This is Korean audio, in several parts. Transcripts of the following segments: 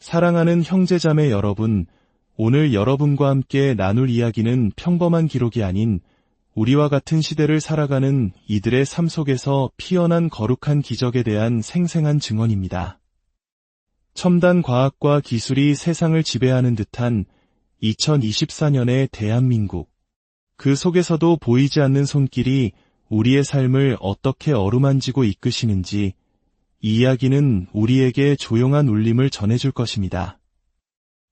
사랑하는 형제자매 여러분, 오늘 여러분과 함께 나눌 이야기는 평범한 기록이 아닌 우리와 같은 시대를 살아가는 이들의 삶 속에서 피어난 거룩한 기적에 대한 생생한 증언입니다. 첨단 과학과 기술이 세상을 지배하는 듯한 2024년의 대한민국. 그 속에서도 보이지 않는 손길이 우리의 삶을 어떻게 어루만지고 이끄시는지 이 이야기는 우리에게 조용한 울림을 전해줄 것입니다.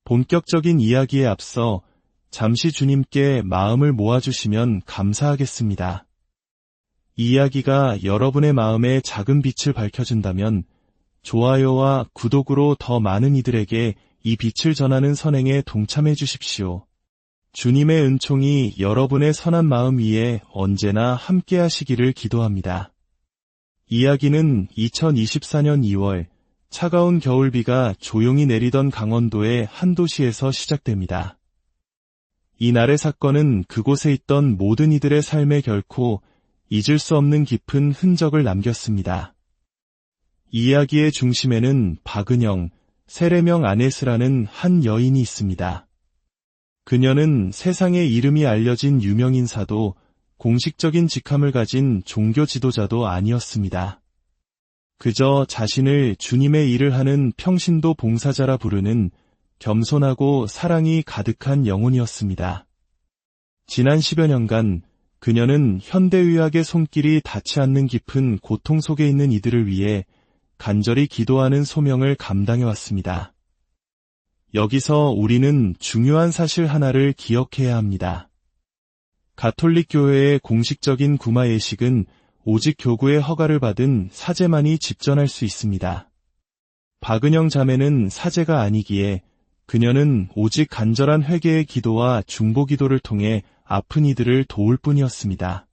본격적인 이야기에 앞서 잠시 주님께 마음을 모아주시면 감사하겠습니다. 이 이야기가 여러분의 마음에 작은 빛을 밝혀준다면 좋아요와 구독으로 더 많은 이들에게 이 빛을 전하는 선행에 동참해 주십시오. 주님의 은총이 여러분의 선한 마음 위에 언제나 함께 하시기를 기도합니다. 이야기는 2024년 2월 차가운 겨울비가 조용히 내리던 강원도의 한 도시에서 시작됩니다. 이날의 사건은 그곳에 있던 모든 이들의 삶에 결코 잊을 수 없는 깊은 흔적을 남겼습니다. 이야기의 중심에는 박은영, 세례명 아네스라는 한 여인이 있습니다. 그녀는 세상에 이름이 알려진 유명인사도 공식적인 직함을 가진 종교 지도자도 아니었습니다. 그저 자신을 주님의 일을 하는 평신도 봉사자라 부르는 겸손하고 사랑이 가득한 영혼이었습니다. 지난 10여 년간 그녀는 현대의학의 손길이 닿지 않는 깊은 고통 속에 있는 이들을 위해 간절히 기도하는 소명을 감당해왔습니다. 여기서 우리는 중요한 사실 하나를 기억해야 합니다. 가톨릭 교회의 공식적인 구마 예식은 오직 교구의 허가를 받은 사제만이 집전할 수 있습니다. 박은영 자매는 사제가 아니기에 그녀는 오직 간절한 회개의 기도와 중보 기도를 통해 아픈 이들을 도울 뿐이었습니다.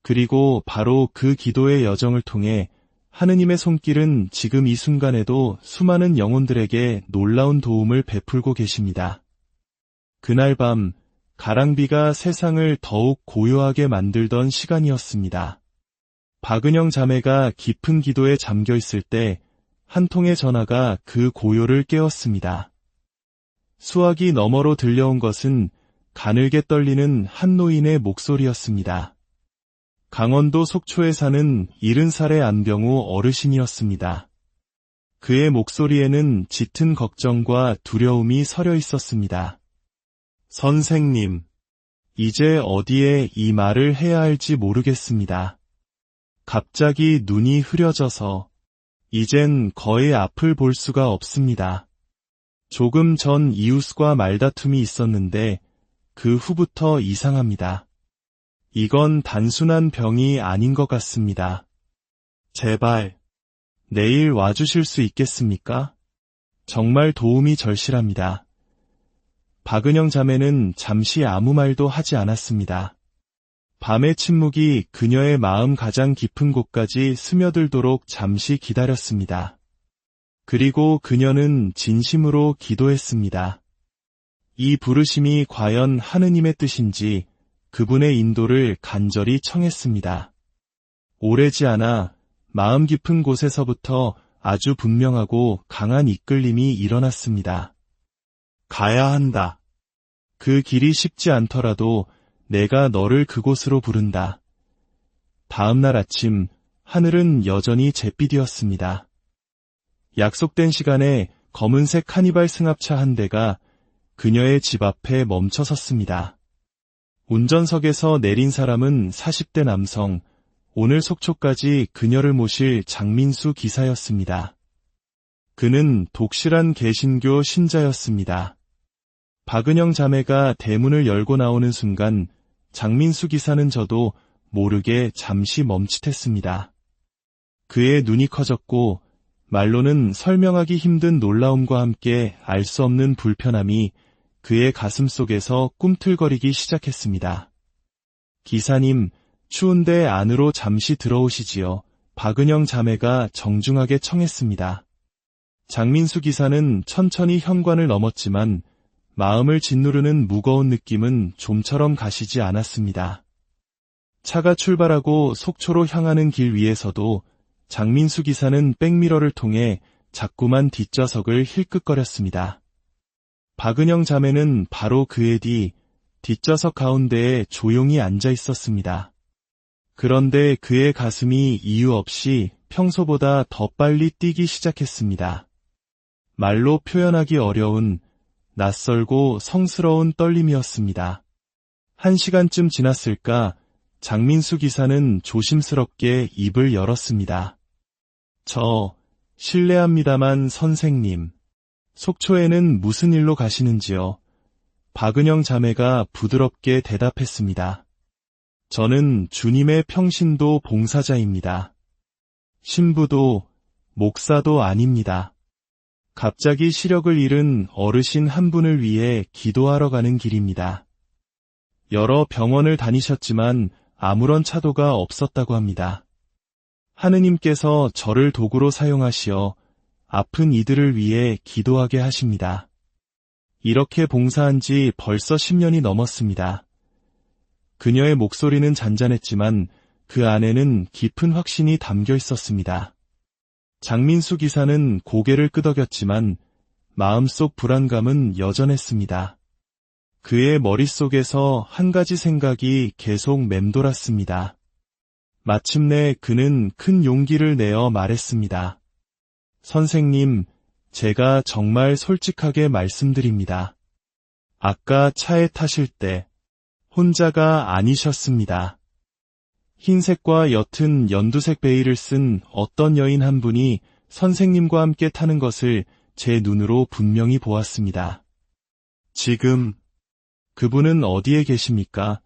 그리고 바로 그 기도의 여정을 통해 하느님의 손길은 지금 이 순간에도 수많은 영혼들에게 놀라운 도움을 베풀고 계십니다. 그날 밤 가랑비가 세상을 더욱 고요하게 만들던 시간이었습니다. 박은영 자매가 깊은 기도에 잠겨 있을 때 한 통의 전화가 그 고요를 깨웠습니다. 수화기 너머로 들려온 것은 가늘게 떨리는 한 노인의 목소리였습니다. 강원도 속초에 사는 70살의 안병우 어르신이었습니다. 그의 목소리에는 짙은 걱정과 두려움이 서려 있었습니다. 선생님, 이제 어디에 이 말을 해야 할지 모르겠습니다. 갑자기 눈이 흐려져서 이젠 거의 앞을 볼 수가 없습니다. 조금 전 이웃과 말다툼이 있었는데 그 후부터 이상합니다. 이건 단순한 병이 아닌 것 같습니다. 제발 내일 와주실 수 있겠습니까? 정말 도움이 절실합니다. 박은영 자매는 잠시 아무 말도 하지 않았습니다. 밤의 침묵이 그녀의 마음 가장 깊은 곳까지 스며들도록 잠시 기다렸습니다. 그리고 그녀는 진심으로 기도했습니다. 이 부르심이 과연 하느님의 뜻인지 그분의 인도를 간절히 청했습니다. 오래지 않아 마음 깊은 곳에서부터 아주 분명하고 강한 이끌림이 일어났습니다. 가야 한다. 그 길이 쉽지 않더라도 내가 너를 그곳으로 부른다. 다음 날 아침 하늘은 여전히 잿빛이었습니다. 약속된 시간에 검은색 카니발 승합차 한 대가 그녀의 집 앞에 멈춰 섰습니다. 운전석에서 내린 사람은 40대 남성, 오늘 속초까지 그녀를 모실 장민수 기사였습니다. 그는 독실한 개신교 신자였습니다. 박은영 자매가 대문을 열고 나오는 순간 장민수 기사는 저도 모르게 잠시 멈칫했습니다. 그의 눈이 커졌고 말로는 설명하기 힘든 놀라움과 함께 알 수 없는 불편함이 그의 가슴 속에서 꿈틀거리기 시작했습니다. 기사님, 추운데 안으로 잠시 들어오시지요. 박은영 자매가 정중하게 청했습니다. 장민수 기사는 천천히 현관을 넘었지만 마음을 짓누르는 무거운 느낌은 좀처럼 가시지 않았습니다. 차가 출발하고 속초로 향하는 길 위에서도 장민수 기사는 백미러를 통해 자꾸만 뒷좌석을 힐끗거렸습니다. 박은영 자매는 바로 그의 뒷좌석 가운데에 조용히 앉아 있었습니다. 그런데 그의 가슴이 이유 없이 평소보다 더 빨리 뛰기 시작했습니다. 말로 표현하기 어려운 낯설고 성스러운 떨림이었습니다. 1시간쯤 지났을까 장민수 기사는 조심스럽게 입을 열었습니다. 실례합니다만 선생님, 속초에는 무슨 일로 가시는지요? 박은영 자매가 부드럽게 대답했습니다. 저는 주님의 평신도 봉사자입니다. 신부도 목사도 아닙니다. 갑자기 시력을 잃은 어르신 한 분을 위해 기도하러 가는 길입니다. 여러 병원을 다니셨지만 아무런 차도가 없었다고 합니다. 하느님께서 저를 도구로 사용하시어 아픈 이들을 위해 기도하게 하십니다. 이렇게 봉사한 지 벌써 10년이 넘었습니다. 그녀의 목소리는 잔잔했지만 그 안에는 깊은 확신이 담겨 있었습니다. 장민수 기사는 고개를 끄덕였지만 마음속 불안감은 여전했습니다. 그의 머릿속에서 한 가지 생각이 계속 맴돌았습니다. 마침내 그는 큰 용기를 내어 말했습니다. 선생님, 제가 정말 솔직하게 말씀드립니다. 아까 차에 타실 때 혼자가 아니셨습니다. 흰색과 옅은 연두색 베일을 쓴 어떤 여인 한 분이 선생님과 함께 타는 것을 제 눈으로 분명히 보았습니다. 지금 그분은 어디에 계십니까?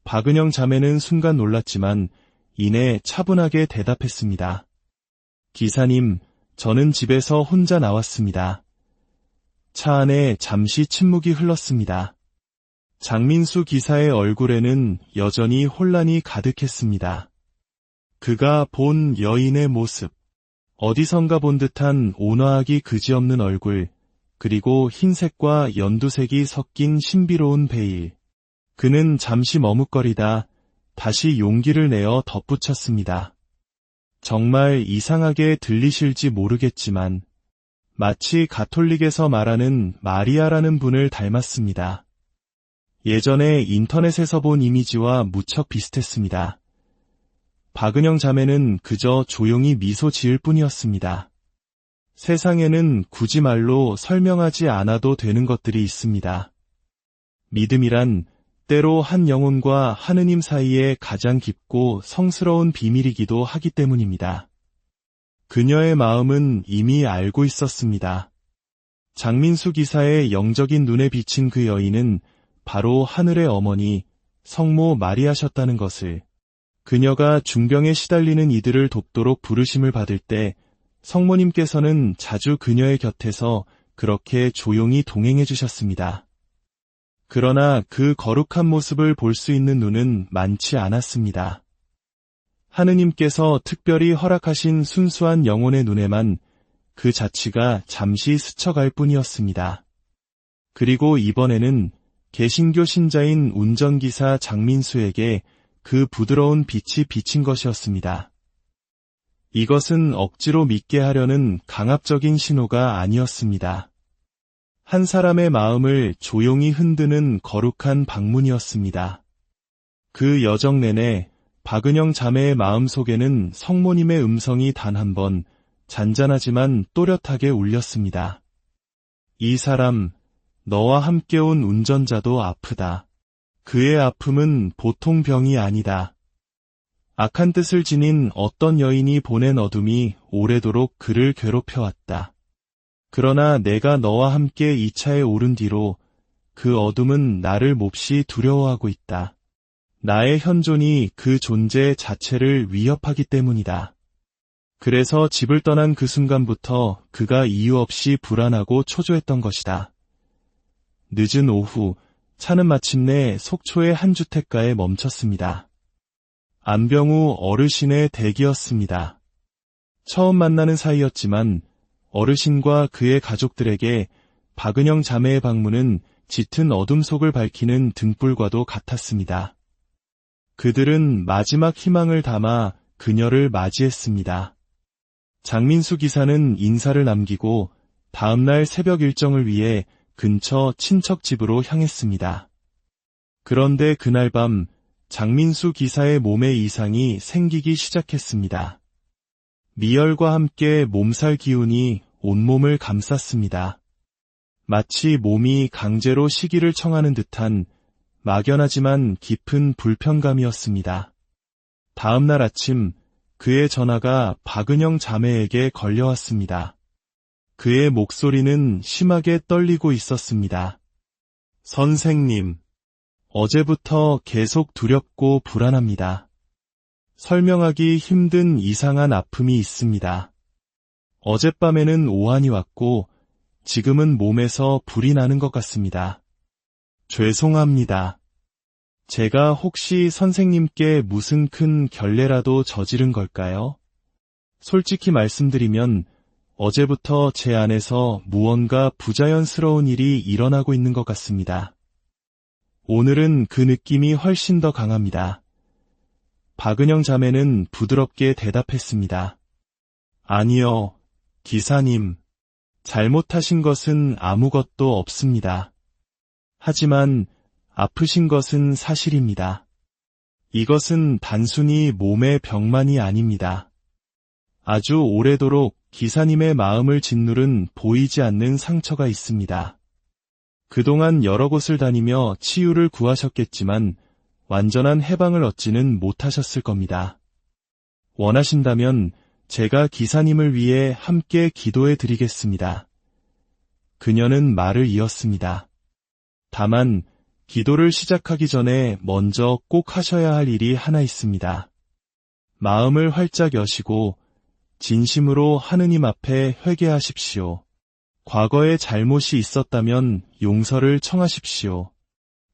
박은영 자매는 순간 놀랐지만 이내 차분하게 대답했습니다. 기사님, 저는 집에서 혼자 나왔습니다. 차 안에 잠시 침묵이 흘렀습니다. 장민수 기사의 얼굴에는 여전히 혼란이 가득했습니다. 그가 본 여인의 모습, 어디선가 본 듯한 온화하기 그지없는 얼굴, 그리고 흰색과 연두색이 섞인 신비로운 베일. 그는 잠시 머뭇거리다 다시 용기를 내어 덧붙였습니다. 정말 이상하게 들리실지 모르겠지만 마치 가톨릭에서 말하는 마리아라는 분을 닮았습니다. 예전에 인터넷에서 본 이미지와 무척 비슷했습니다. 박은영 자매는 그저 조용히 미소 지을 뿐이었습니다. 세상에는 굳이 말로 설명하지 않아도 되는 것들이 있습니다. 믿음이란 때로 한 영혼과 하느님 사이에 가장 깊고 성스러운 비밀이기도 하기 때문입니다. 그녀의 마음은 이미 알고 있었습니다. 장민수 기사의 영적인 눈에 비친 그 여인은 바로 하늘의 어머니, 성모 마리아셨다는 것을, 그녀가 중병에 시달리는 이들을 돕도록 부르심을 받을 때 성모님께서는 자주 그녀의 곁에서 그렇게 조용히 동행해 주셨습니다. 그러나 그 거룩한 모습을 볼 수 있는 눈은 많지 않았습니다. 하느님께서 특별히 허락하신 순수한 영혼의 눈에만 그 자취가 잠시 스쳐갈 뿐이었습니다. 그리고 이번에는 개신교 신자인 운전기사 장민수에게 그 부드러운 빛이 비친 것이었습니다. 이것은 억지로 믿게 하려는 강압적인 신호가 아니었습니다. 한 사람의 마음을 조용히 흔드는 거룩한 방문이었습니다. 그 여정 내내 박은영 자매의 마음속에는 성모님의 음성이 단 한 번 잔잔하지만 또렷하게 울렸습니다. 이 사람, 너와 함께 온 운전자도 아프다. 그의 아픔은 보통 병이 아니다. 악한 뜻을 지닌 어떤 여인이 보낸 어둠이 오래도록 그를 괴롭혀왔다. 그러나 내가 너와 함께 이 차에 오른 뒤로 그 어둠은 나를 몹시 두려워하고 있다. 나의 현존이 그 존재 자체를 위협하기 때문이다. 그래서 집을 떠난 그 순간부터 그가 이유 없이 불안하고 초조했던 것이다. 늦은 오후, 차는 마침내 속초의 한 주택가에 멈췄습니다. 안병우 어르신의 댁이었습니다. 처음 만나는 사이였지만 어르신과 그의 가족들에게 박은영 자매의 방문은 짙은 어둠 속을 밝히는 등불과도 같았습니다. 그들은 마지막 희망을 담아 그녀를 맞이했습니다. 장민수 기사는 인사를 남기고 다음날 새벽 일정을 위해 근처 친척 집으로 향했습니다. 그런데 그날 밤 장민수 기사의 몸에 이상이 생기기 시작했습니다. 미열과 함께 몸살 기운이 온몸을 감쌌습니다. 마치 몸이 강제로 쉬기를 청하는 듯한 막연하지만 깊은 불편감이었습니다. 다음 날 아침 그의 전화가 박은영 자매에게 걸려왔습니다. 그의 목소리는 심하게 떨리고 있었습니다. 선생님, 어제부터 계속 두렵고 불안합니다. 설명하기 힘든 이상한 아픔이 있습니다. 어젯밤에는 오한이 왔고 지금은 몸에서 불이 나는 것 같습니다. 죄송합니다. 제가 혹시 선생님께 무슨 큰 결례라도 저지른 걸까요? 솔직히 말씀드리면 어제부터 제 안에서 무언가 부자연스러운 일이 일어나고 있는 것 같습니다. 오늘은 그 느낌이 훨씬 더 강합니다. 박은영 자매는 부드럽게 대답했습니다. 아니요, 기사님. 잘못하신 것은 아무것도 없습니다. 하지만 아프신 것은 사실입니다. 이것은 단순히 몸의 병만이 아닙니다. 아주 오래도록 기사님의 마음을 짓누른 보이지 않는 상처가 있습니다. 그동안 여러 곳을 다니며 치유를 구하셨겠지만 완전한 해방을 얻지는 못하셨을 겁니다. 원하신다면 제가 기사님을 위해 함께 기도해 드리겠습니다. 그녀는 말을 이었습니다. 다만 기도를 시작하기 전에 먼저 꼭 하셔야 할 일이 하나 있습니다. 마음을 활짝 여시고 진심으로 하느님 앞에 회개하십시오. 과거에 잘못이 있었다면 용서를 청하십시오.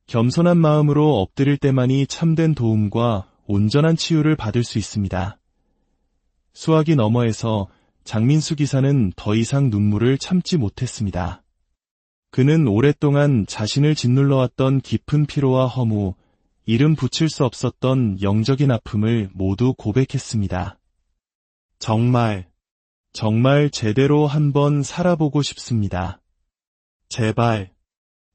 겸손한 마음으로 엎드릴 때만이 참된 도움과 온전한 치유를 받을 수 있습니다. 수화기 너머에서 장민수 기사는 더 이상 눈물을 참지 못했습니다. 그는 오랫동안 자신을 짓눌러왔던 깊은 피로와 허무, 이름 붙일 수 없었던 영적인 아픔을 모두 고백했습니다. 정말 제대로 한번 살아보고 싶습니다. 제발,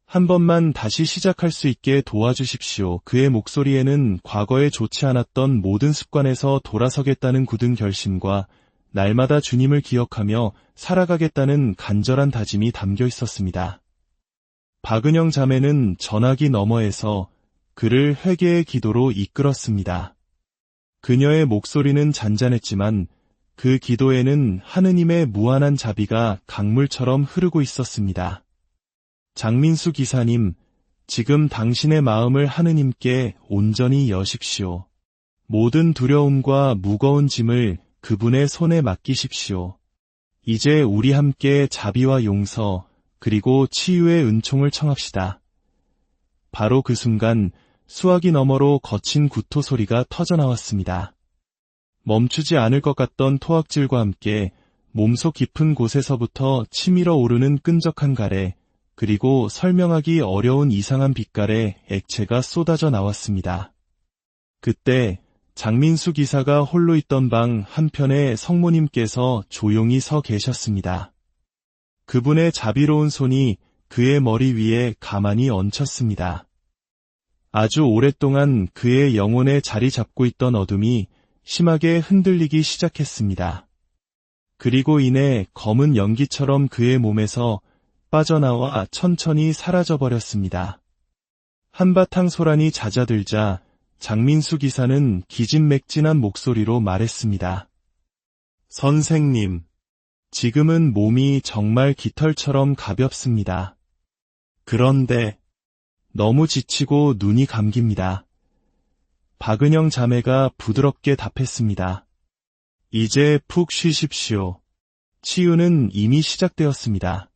한 번만 다시 시작할 수 있게 도와주십시오. 그의 목소리에는 과거에 좋지 않았던 모든 습관에서 돌아서겠다는 굳은 결심과 날마다 주님을 기억하며 살아가겠다는 간절한 다짐이 담겨 있었습니다. 박은영 자매는 전화기 너머에서 그를 회개의 기도로 이끌었습니다. 그녀의 목소리는 잔잔했지만 그 기도에는 하느님의 무한한 자비가 강물처럼 흐르고 있었습니다. 장민수 기사님, 지금 당신의 마음을 하느님께 온전히 여십시오. 모든 두려움과 무거운 짐을 그분의 손에 맡기십시오. 이제 우리 함께 자비와 용서, 그리고 치유의 은총을 청합시다. 바로 그 순간 수화기 너머로 거친 구토 소리가 터져나왔습니다. 멈추지 않을 것 같던 토악질과 함께 몸속 깊은 곳에서부터 치밀어 오르는 끈적한 가래, 그리고 설명하기 어려운 이상한 빛깔의 액체가 쏟아져 나왔습니다. 그때 장민수 기사가 홀로 있던 방 한편에 성모님께서 조용히 서 계셨습니다. 그분의 자비로운 손이 그의 머리 위에 가만히 얹혔습니다. 아주 오랫동안 그의 영혼에 자리 잡고 있던 어둠이 심하게 흔들리기 시작했습니다. 그리고 이내 검은 연기처럼 그의 몸에서 빠져나와 천천히 사라져버렸습니다. 한바탕 소란이 잦아들자 장민수 기사는 기진맥진한 목소리로 말했습니다. 선생님, 지금은 몸이 정말 깃털처럼 가볍습니다. 그런데 너무 지치고 눈이 감깁니다. 박은영 자매가 부드럽게 답했습니다. 이제 푹 쉬십시오. 치유는 이미 시작되었습니다.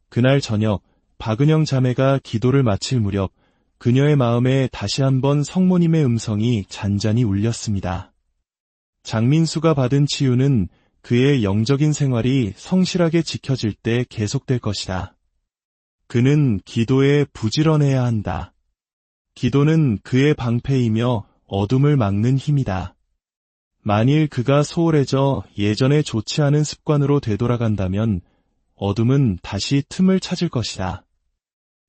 그날 저녁 박은영 자매가 기도를 마칠 무렵 그녀의 마음에 다시 한번 성모님의 음성이 잔잔히 울렸습니다. 장민수가 받은 치유는 그의 영적인 생활이 성실하게 지켜질 때 계속될 것이다. 그는 기도에 부지런해야 한다. 기도는 그의 방패이며 어둠을 막는 힘이다. 만일 그가 소홀해져 예전에 좋지 않은 습관으로 되돌아간다면 어둠은 다시 틈을 찾을 것이다.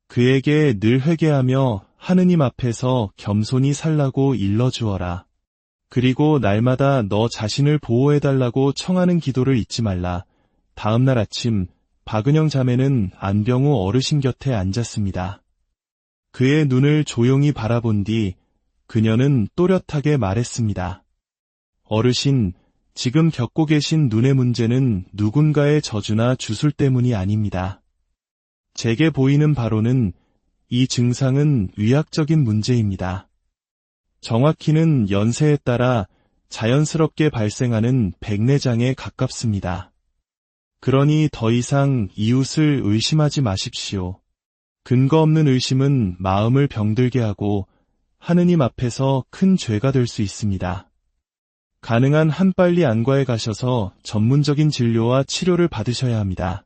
그에게 늘 회개하며 하느님 앞에서 겸손히 살라고 일러주어라. 그리고 날마다 너 자신을 보호해달라고 청하는 기도를 잊지 말라. 다음 날 아침 박은영 자매는 안병우 어르신 곁에 앉았습니다. 그의 눈을 조용히 바라본 뒤 그녀는 또렷하게 말했습니다. 어르신, 지금 겪고 계신 눈의 문제는 누군가의 저주나 주술 때문이 아닙니다. 제게 보이는 바로는 이 증상은 의학적인 문제입니다. 정확히는 연세에 따라 자연스럽게 발생하는 백내장에 가깝습니다. 그러니 더 이상 이웃을 의심하지 마십시오. 근거 없는 의심은 마음을 병들게 하고 하느님 앞에서 큰 죄가 될 수 있습니다. 가능한 한 빨리 안과에 가셔서 전문적인 진료와 치료를 받으셔야 합니다.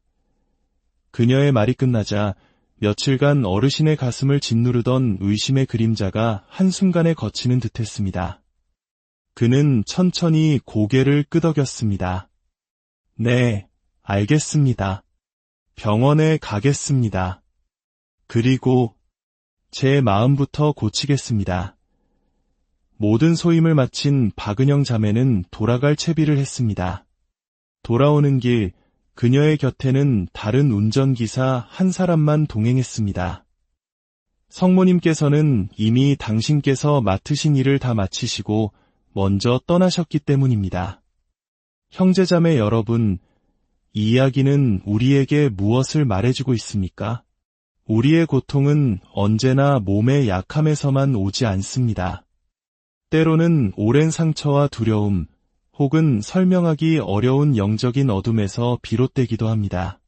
그녀의 말이 끝나자 며칠간 어르신의 가슴을 짓누르던 의심의 그림자가 한순간에 거치는 듯했습니다. 그는 천천히 고개를 끄덕였습니다. 네, 알겠습니다. 병원에 가겠습니다. 그리고 제 마음부터 고치겠습니다. 모든 소임을 마친 박은영 자매는 돌아갈 채비를 했습니다. 돌아오는 길 그녀의 곁에는 다른 운전기사 한 사람만 동행했습니다. 성모님께서는 이미 당신께서 맡으신 일을 다 마치시고 먼저 떠나셨기 때문입니다. 형제자매 여러분, 이 이야기는 우리에게 무엇을 말해주고 있습니까? 우리의 고통은 언제나 몸의 약함에서만 오지 않습니다. 때로는 오랜 상처와 두려움, 혹은 설명하기 어려운 영적인 어둠에서 비롯되기도 합니다.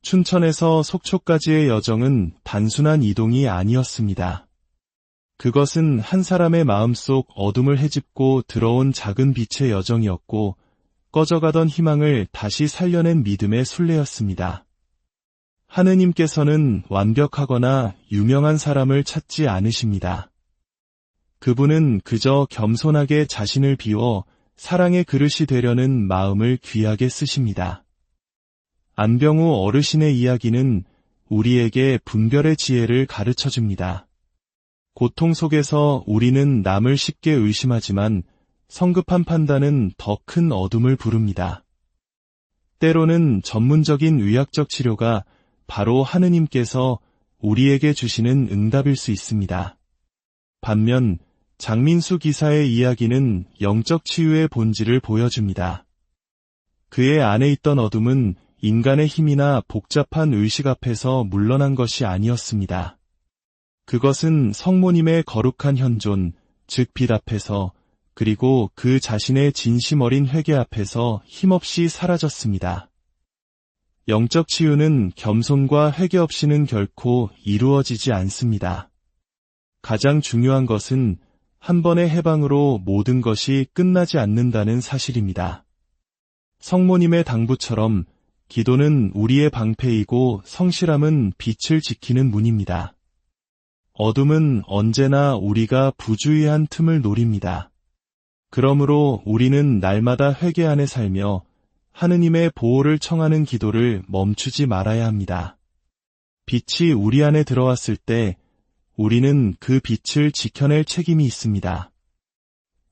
춘천에서 속초까지의 여정은 단순한 이동이 아니었습니다. 그것은 한 사람의 마음속 어둠을 헤집고 들어온 작은 빛의 여정이었고, 꺼져가던 희망을 다시 살려낸 믿음의 순례였습니다. 하느님께서는 완벽하거나 유명한 사람을 찾지 않으십니다. 그분은 그저 겸손하게 자신을 비워 사랑의 그릇이 되려는 마음을 귀하게 쓰십니다. 안병우 어르신의 이야기는 우리에게 분별의 지혜를 가르쳐줍니다. 고통 속에서 우리는 남을 쉽게 의심하지만 성급한 판단은 더 큰 어둠을 부릅니다. 때로는 전문적인 의학적 치료가 바로 하느님께서 우리에게 주시는 응답일 수 있습니다. 반면 장민수 기사의 이야기는 영적 치유의 본질을 보여줍니다. 그의 안에 있던 어둠은 인간의 힘이나 복잡한 의식 앞에서 물러난 것이 아니었습니다. 그것은 성모님의 거룩한 현존, 즉 빛 앞에서, 그리고 그 자신의 진심 어린 회개 앞에서 힘없이 사라졌습니다. 영적 치유는 겸손과 회개 없이는 결코 이루어지지 않습니다. 가장 중요한 것은 한 번의 해방으로 모든 것이 끝나지 않는다는 사실입니다. 성모님의 당부처럼 기도는 우리의 방패이고 성실함은 빛을 지키는 문입니다. 어둠은 언제나 우리가 부주의한 틈을 노립니다. 그러므로 우리는 날마다 회개 안에 살며 하느님의 보호를 청하는 기도를 멈추지 말아야 합니다. 빛이 우리 안에 들어왔을 때 우리는 그 빛을 지켜낼 책임이 있습니다.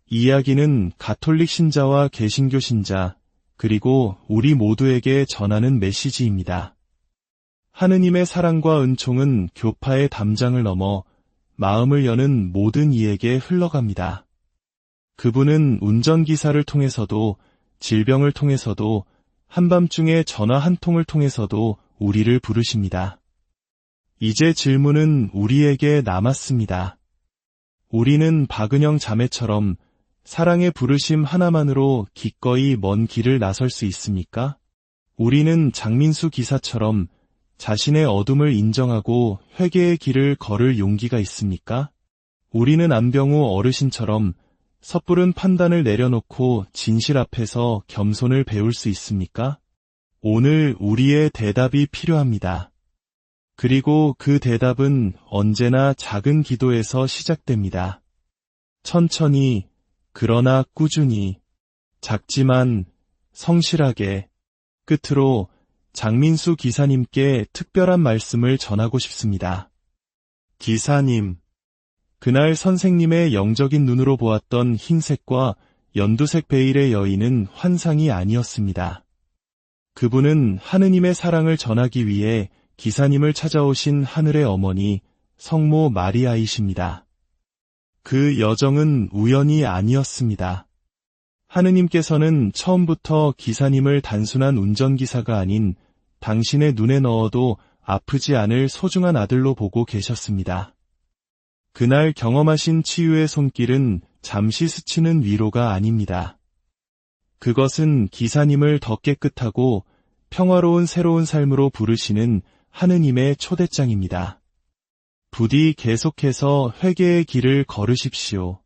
이 이야기는 가톨릭 신자와 개신교 신자, 그리고 우리 모두에게 전하는 메시지입니다. 하느님의 사랑과 은총은 교파의 담장을 넘어 마음을 여는 모든 이에게 흘러갑니다. 그분은 운전기사를 통해서도, 질병을 통해서도, 한밤중에 전화 한 통을 통해서도 우리를 부르십니다. 이제 질문은 우리에게 남았습니다. 우리는 박은영 자매처럼 사랑의 부르심 하나만으로 기꺼이 먼 길을 나설 수 있습니까? 우리는 장민수 기사처럼 자신의 어둠을 인정하고 회개의 길을 걸을 용기가 있습니까? 우리는 안병우 어르신처럼 섣부른 판단을 내려놓고 진실 앞에서 겸손을 배울 수 있습니까? 오늘 우리의 대답이 필요합니다. 그리고 그 대답은 언제나 작은 기도에서 시작됩니다. 천천히, 그러나 꾸준히, 작지만 성실하게. 끝으로 장민수 기사님께 특별한 말씀을 전하고 싶습니다. 기사님, 그날 선생님의 영적인 눈으로 보았던 흰색과 연두색 베일의 여인은 환상이 아니었습니다. 그분은 하느님의 사랑을 전하기 위해 기사님을 찾아오신 하늘의 어머니 성모 마리아이십니다. 그 여정은 우연이 아니었습니다. 하느님께서는 처음부터 기사님을 단순한 운전기사가 아닌 당신의 눈에 넣어도 아프지 않을 소중한 아들로 보고 계셨습니다. 그날 경험하신 치유의 손길은 잠시 스치는 위로가 아닙니다. 그것은 기사님을 더 깨끗하고 평화로운 새로운 삶으로 부르시는 하느님의 초대장입니다. 부디 계속해서 회개의 길을 걸으십시오.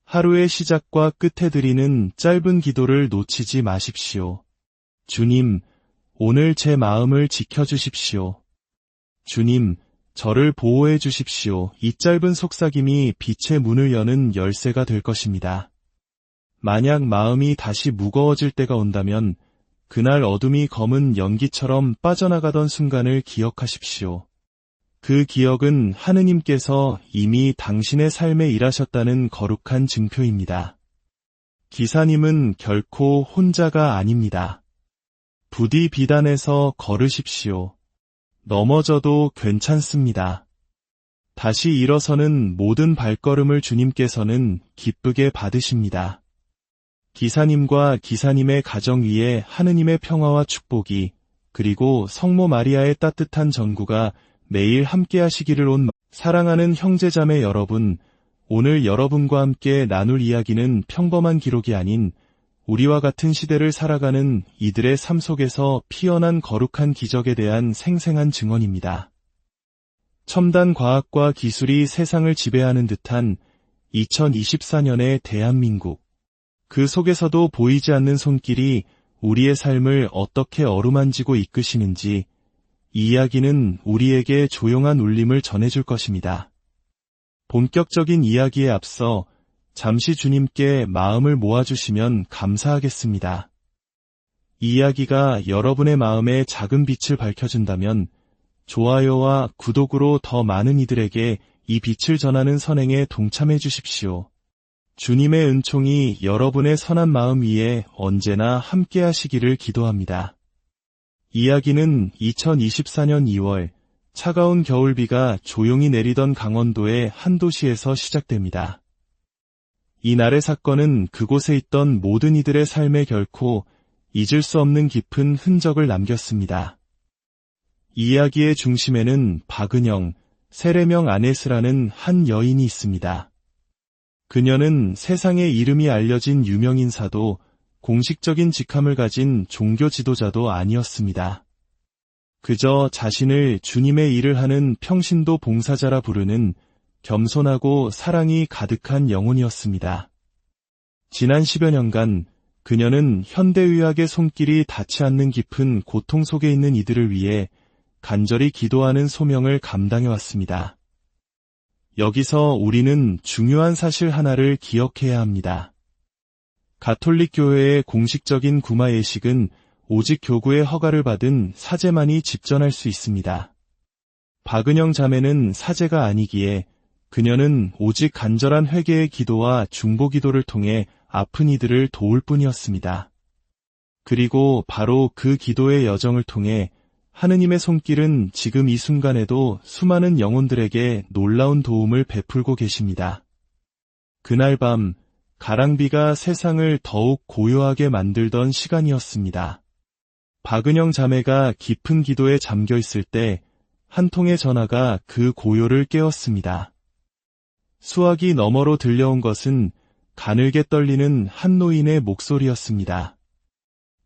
하루의 시작과 끝에 드리는 짧은 기도를 놓치지 마십시오. 주님, 오늘 제 마음을 지켜주십시오. 주님, 저를 보호해 주십시오. 이 짧은 속삭임이 빛의 문을 여는 열쇠가 될 것입니다. 만약 마음이 다시 무거워질 때가 온다면 그날 어둠이 검은 연기처럼 빠져나가던 순간을 기억하십시오. 그 기억은 하느님께서 이미 당신의 삶에 일하셨다는 거룩한 증표입니다. 기사님은 결코 혼자가 아닙니다. 부디 비단에서 걸으십시오. 넘어져도 괜찮습니다. 다시 일어서는 모든 발걸음을 주님께서는 기쁘게 받으십니다. 기사님과 기사님의 가정 위에 하느님의 평화와 축복이 그리고 성모 마리아의 따뜻한 전구가 매일 함께 하시기를. 사랑하는 형제자매 여러분, 오늘 여러분과 함께 나눌 이야기는 평범한 기록이 아닌 우리와 같은 시대를 살아가는 이들의 삶 속에서 피어난 거룩한 기적에 대한 생생한 증언입니다. 첨단 과학과 기술이 세상을 지배하는 듯한 2024년의 대한민국. 그 속에서도 보이지 않는 손길이 우리의 삶을 어떻게 어루만지고 이끄시는지 이 이야기는 우리에게 조용한 울림을 전해줄 것입니다. 본격적인 이야기에 앞서 잠시 주님께 마음을 모아주시면 감사하겠습니다. 이 이야기가 여러분의 마음에 작은 빛을 밝혀준다면 좋아요와 구독으로 더 많은 이들에게 이 빛을 전하는 선행에 동참해 주십시오. 주님의 은총이 여러분의 선한 마음 위에 언제나 함께 하시기를 기도합니다. 이야기는 2024년 2월 차가운 겨울비가 조용히 내리던 강원도의 한 도시에서 시작됩니다. 이날의 사건은 그곳에 있던 모든 이들의 삶에 결코 잊을 수 없는 깊은 흔적을 남겼습니다. 이 이야기의 중심에는 박은영, 세례명 아네스라는 한 여인이 있습니다. 그녀는 세상에 이름이 알려진 유명인사도 공식적인 직함을 가진 종교 지도자도 아니었습니다. 그저 자신을 주님의 일을 하는 평신도 봉사자라 부르는 겸손하고 사랑이 가득한 영혼이었습니다. 지난 10여 년간 그녀는 현대의학의 손길이 닿지 않는 깊은 고통 속에 있는 이들을 위해 간절히 기도하는 소명을 감당해왔습니다. 여기서 우리는 중요한 사실 하나를 기억해야 합니다. 가톨릭 교회의 공식적인 구마 예식은 오직 교구의 허가를 받은 사제만이 집전할 수 있습니다. 박은영 자매는 사제가 아니기에 그녀는 오직 간절한 회개의 기도와 중보 기도를 통해 아픈 이들을 도울 뿐이었습니다. 그리고 바로 그 기도의 여정을 통해 하느님의 손길은 지금 이 순간에도 수많은 영혼들에게 놀라운 도움을 베풀고 계십니다. 그날 밤 가랑비가 세상을 더욱 고요하게 만들던 시간이었습니다. 박은영 자매가 깊은 기도에 잠겨 있을 때 한 통의 전화가 그 고요를 깨웠습니다. 수화기 너머로 들려온 것은 가늘게 떨리는 한 노인의 목소리였습니다.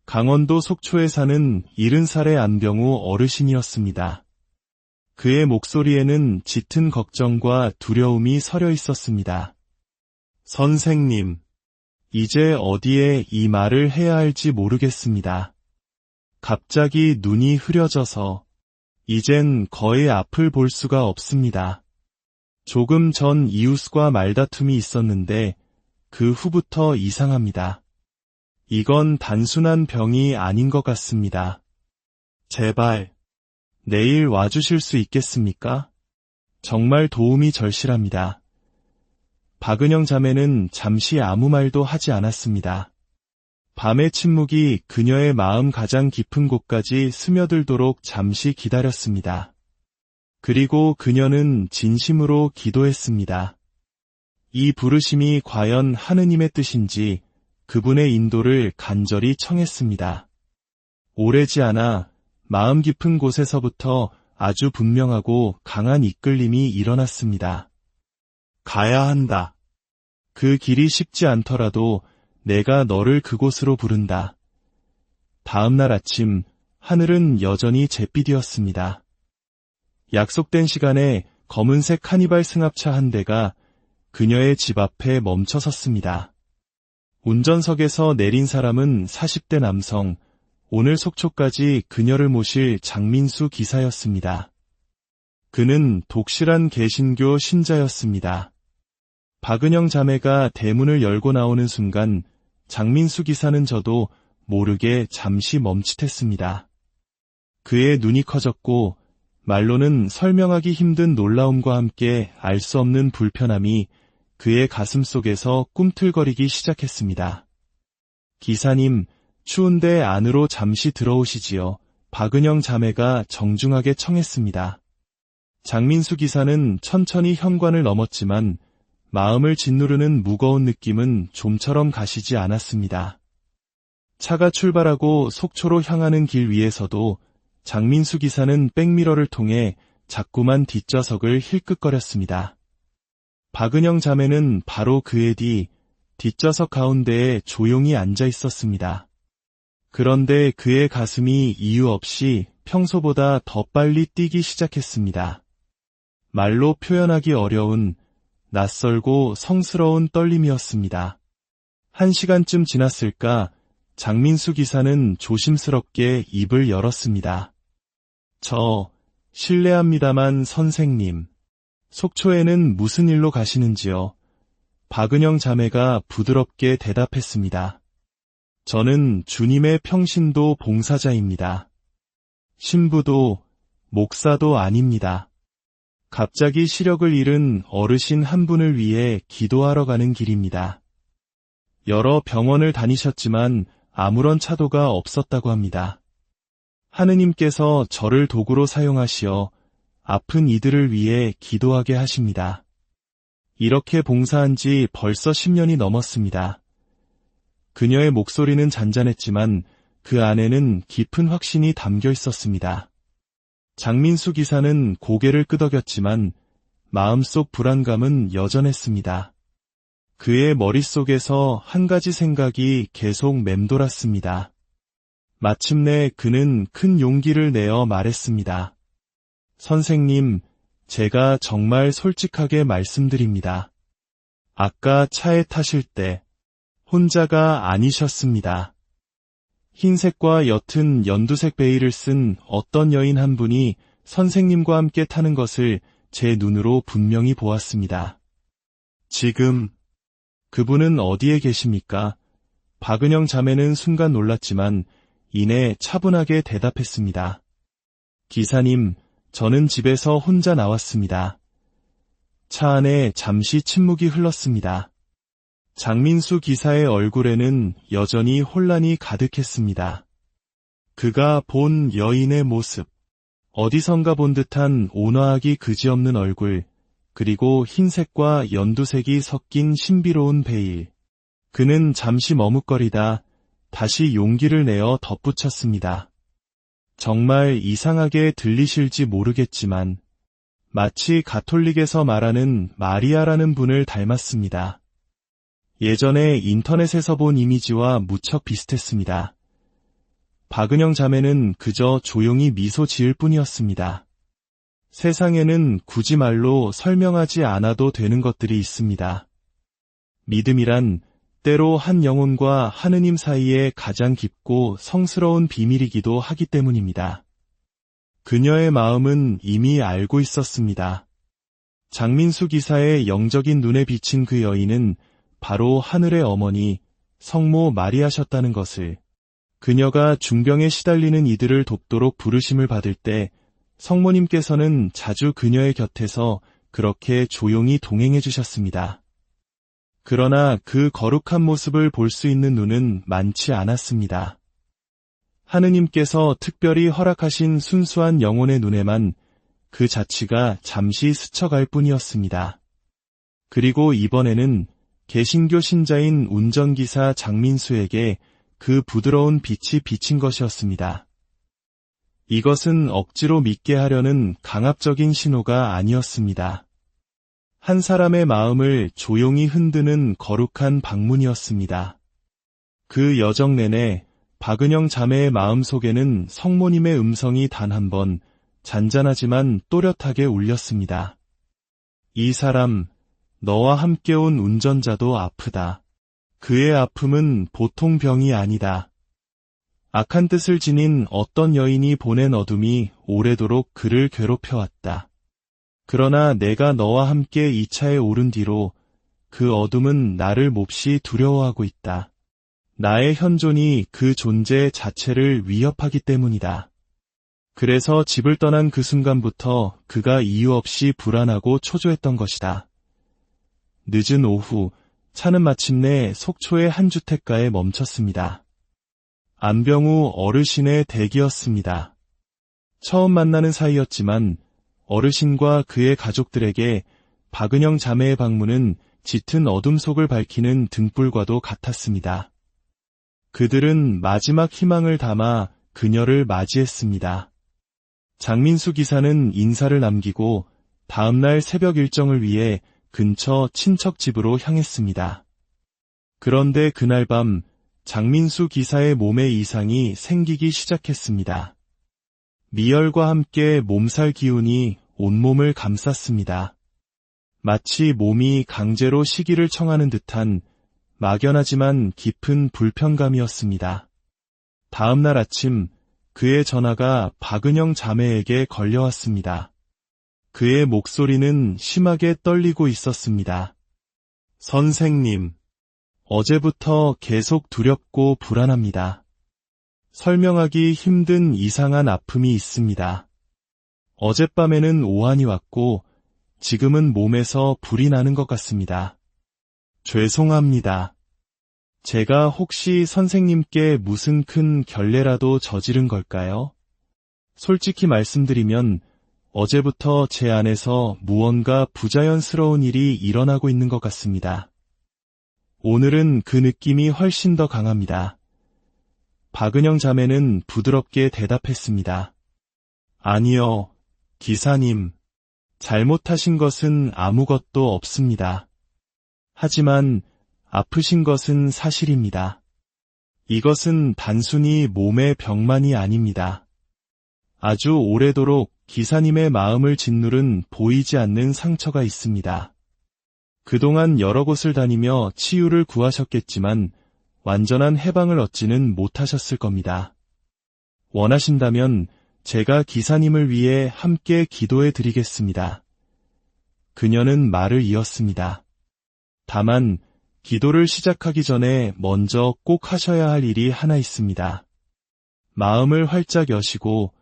강원도 속초에 사는 70살의 안병우 어르신이었습니다. 그의 목소리에는 짙은 걱정과 두려움이 서려 있었습니다. 선생님, 이제 어디에 이 말을 해야 할지 모르겠습니다. 갑자기 눈이 흐려져서 이젠 거의 앞을 볼 수가 없습니다. 조금 전 이웃과 말다툼이 있었는데 그 후부터 이상합니다. 이건 단순한 병이 아닌 것 같습니다. 제발, 내일 와주실 수 있겠습니까? 정말 도움이 절실합니다. 박은영 자매는 잠시 아무 말도 하지 않았습니다. 밤의 침묵이 그녀의 마음 가장 깊은 곳까지 스며들도록 잠시 기다렸습니다. 그리고 그녀는 진심으로 기도했습니다. 이 부르심이 과연 하느님의 뜻인지 그분의 인도를 간절히 청했습니다. 오래지 않아 마음 깊은 곳에서부터 아주 분명하고 강한 이끌림이 일어났습니다. 가야 한다. 그 길이 쉽지 않더라도 내가 너를 그곳으로 부른다. 다음 날 아침 하늘은 여전히 잿빛이었습니다. 약속된 시간에 검은색 카니발 승합차 한 대가 그녀의 집 앞에 멈춰 섰습니다. 운전석에서 내린 사람은 40대 남성, 오늘 속초까지 그녀를 모실 장민수 기사였습니다. 그는 독실한 개신교 신자였습니다. 박은영 자매가 대문을 열고 나오는 순간 장민수 기사는 저도 모르게 잠시 멈칫했습니다. 그의 눈이 커졌고 말로는 설명하기 힘든 놀라움과 함께 알 수 없는 불편함이 그의 가슴 속에서 꿈틀거리기 시작했습니다. 기사님, 추운데 안으로 잠시 들어오시지요. 박은영 자매가 정중하게 청했습니다. 장민수 기사는 천천히 현관을 넘었지만 마음을 짓누르는 무거운 느낌은 좀처럼 가시지 않았습니다. 차가 출발하고 속초로 향하는 길 위에서도 장민수 기사는 백미러를 통해 자꾸만 뒷좌석을 힐끗거렸습니다. 박은영 자매는 바로 그의 뒤 뒷좌석 가운데에 조용히 앉아 있었습니다. 그런데 그의 가슴이 이유 없이 평소보다 더 빨리 뛰기 시작했습니다. 말로 표현하기 어려운 낯설고 성스러운 떨림이었습니다. 1시간쯤 지났을까 장민수 기사는 조심스럽게 입을 열었습니다. 실례합니다만 선생님, 속초에는 무슨 일로 가시는지요? 박은영 자매가 부드럽게 대답했습니다. 저는 주님의 평신도 봉사자입니다. 신부도 목사도 아닙니다. 갑자기 시력을 잃은 어르신 한 분을 위해 기도하러 가는 길입니다. 여러 병원을 다니셨지만 아무런 차도가 없었다고 합니다. 하느님께서 저를 도구로 사용하시어 아픈 이들을 위해 기도하게 하십니다. 이렇게 봉사한 지 벌써 10년이 넘었습니다. 그녀의 목소리는 잔잔했지만 그 안에는 깊은 확신이 담겨 있었습니다. 장민수 기사는 고개를 끄덕였지만 마음속 불안감은 여전했습니다. 그의 머릿속에서 한 가지 생각이 계속 맴돌았습니다. 마침내 그는 큰 용기를 내어 말했습니다. 선생님, 제가 정말 솔직하게 말씀드립니다. 아까 차에 타실 때 혼자가 아니셨습니다. 흰색과 옅은 연두색 베일을 쓴 어떤 여인 한 분이 선생님과 함께 타는 것을 제 눈으로 분명히 보았습니다. 지금 그분은 어디에 계십니까? 박은영 자매는 순간 놀랐지만 이내 차분하게 대답했습니다. 기사님, 저는 집에서 혼자 나왔습니다. 차 안에 잠시 침묵이 흘렀습니다. 장민수 기사의 얼굴에는 여전히 혼란이 가득했습니다. 그가 본 여인의 모습, 어디선가 본 듯한 온화하기 그지없는 얼굴, 그리고 흰색과 연두색이 섞인 신비로운 베일. 그는 잠시 머뭇거리다 다시 용기를 내어 덧붙였습니다. 정말 이상하게 들리실지 모르겠지만 마치 가톨릭에서 말하는 마리아라는 분을 닮았습니다. 예전에 인터넷에서 본 이미지와 무척 비슷했습니다. 박은영 자매는 그저 조용히 미소 지을 뿐이었습니다. 세상에는 굳이 말로 설명하지 않아도 되는 것들이 있습니다. 믿음이란 때로 한 영혼과 하느님 사이에 가장 깊고 성스러운 비밀이기도 하기 때문입니다. 그녀의 마음은 이미 알고 있었습니다. 장민수 기사의 영적인 눈에 비친 그 여인은 바로 하늘의 어머니 성모 마리아셨다는 것을, 그녀가 중병에 시달리는 이들을 돕도록 부르심을 받을 때 성모님께서는 자주 그녀의 곁에서 그렇게 조용히 동행해 주셨습니다. 그러나 그 거룩한 모습을 볼 수 있는 눈은 많지 않았습니다. 하느님께서 특별히 허락하신 순수한 영혼의 눈에만 그 자취가 잠시 스쳐갈 뿐이었습니다. 그리고 이번에는 개신교 신자인 운전기사 장민수에게 그 부드러운 빛이 비친 것이었습니다. 이것은 억지로 믿게 하려는 강압적인 신호가 아니었습니다. 한 사람의 마음을 조용히 흔드는 거룩한 방문이었습니다. 그 여정 내내 박은영 자매의 마음속에는 성모님의 음성이 단 한 번 잔잔하지만 또렷하게 울렸습니다. 이 사람, 너와 함께 온 운전자도 아프다. 그의 아픔은 보통 병이 아니다. 악한 뜻을 지닌 어떤 여인이 보낸 어둠이 오래도록 그를 괴롭혀왔다. 그러나 내가 너와 함께 이 차에 오른 뒤로 그 어둠은 나를 몹시 두려워하고 있다. 나의 현존이 그 존재 자체를 위협하기 때문이다. 그래서 집을 떠난 그 순간부터 그가 이유 없이 불안하고 초조했던 것이다. 늦은 오후, 차는 마침내 속초의 한 주택가에 멈췄습니다. 안병우 어르신의 댁이었습니다. 처음 만나는 사이였지만 어르신과 그의 가족들에게 박은영 자매의 방문은 짙은 어둠 속을 밝히는 등불과도 같았습니다. 그들은 마지막 희망을 담아 그녀를 맞이했습니다. 장민수 기사는 인사를 남기고 다음날 새벽 일정을 위해 근처 친척 집으로 향했습니다. 그런데 그날 밤 장민수 기사의 몸에 이상이 생기기 시작했습니다. 미열과 함께 몸살 기운이 온몸을 감쌌습니다. 마치 몸이 강제로 쉬기를 청하는 듯한 막연하지만 깊은 불편감이었습니다. 다음날 아침 그의 전화가 박은영 자매에게 걸려왔습니다. 그의 목소리는 심하게 떨리고 있었습니다. 선생님, 어제부터 계속 두렵고 불안합니다. 설명하기 힘든 이상한 아픔이 있습니다. 어젯밤에는 오한이 왔고 지금은 몸에서 불이 나는 것 같습니다. 죄송합니다. 제가 혹시 선생님께 무슨 큰 결례라도 저지른 걸까요? 솔직히 말씀드리면 어제부터 제 안에서 무언가 부자연스러운 일이 일어나고 있는 것 같습니다. 오늘은 그 느낌이 훨씬 더 강합니다. 박은영 자매는 부드럽게 대답했습니다. 아니요, 기사님. 잘못하신 것은 아무것도 없습니다. 하지만 아프신 것은 사실입니다. 이것은 단순히 몸의 병만이 아닙니다. 아주 오래도록 기사님의 마음을 짓누른 보이지 않는 상처가 있습니다. 그동안 여러 곳을 다니며 치유를 구하셨겠지만 완전한 해방을 얻지는 못하셨을 겁니다. 원하신다면 제가 기사님을 위해 함께 기도해 드리겠습니다. 그녀는 말을 이었습니다. 다만 기도를 시작하기 전에 먼저 꼭 하셔야 할 일이 하나 있습니다. 마음을 활짝 여시고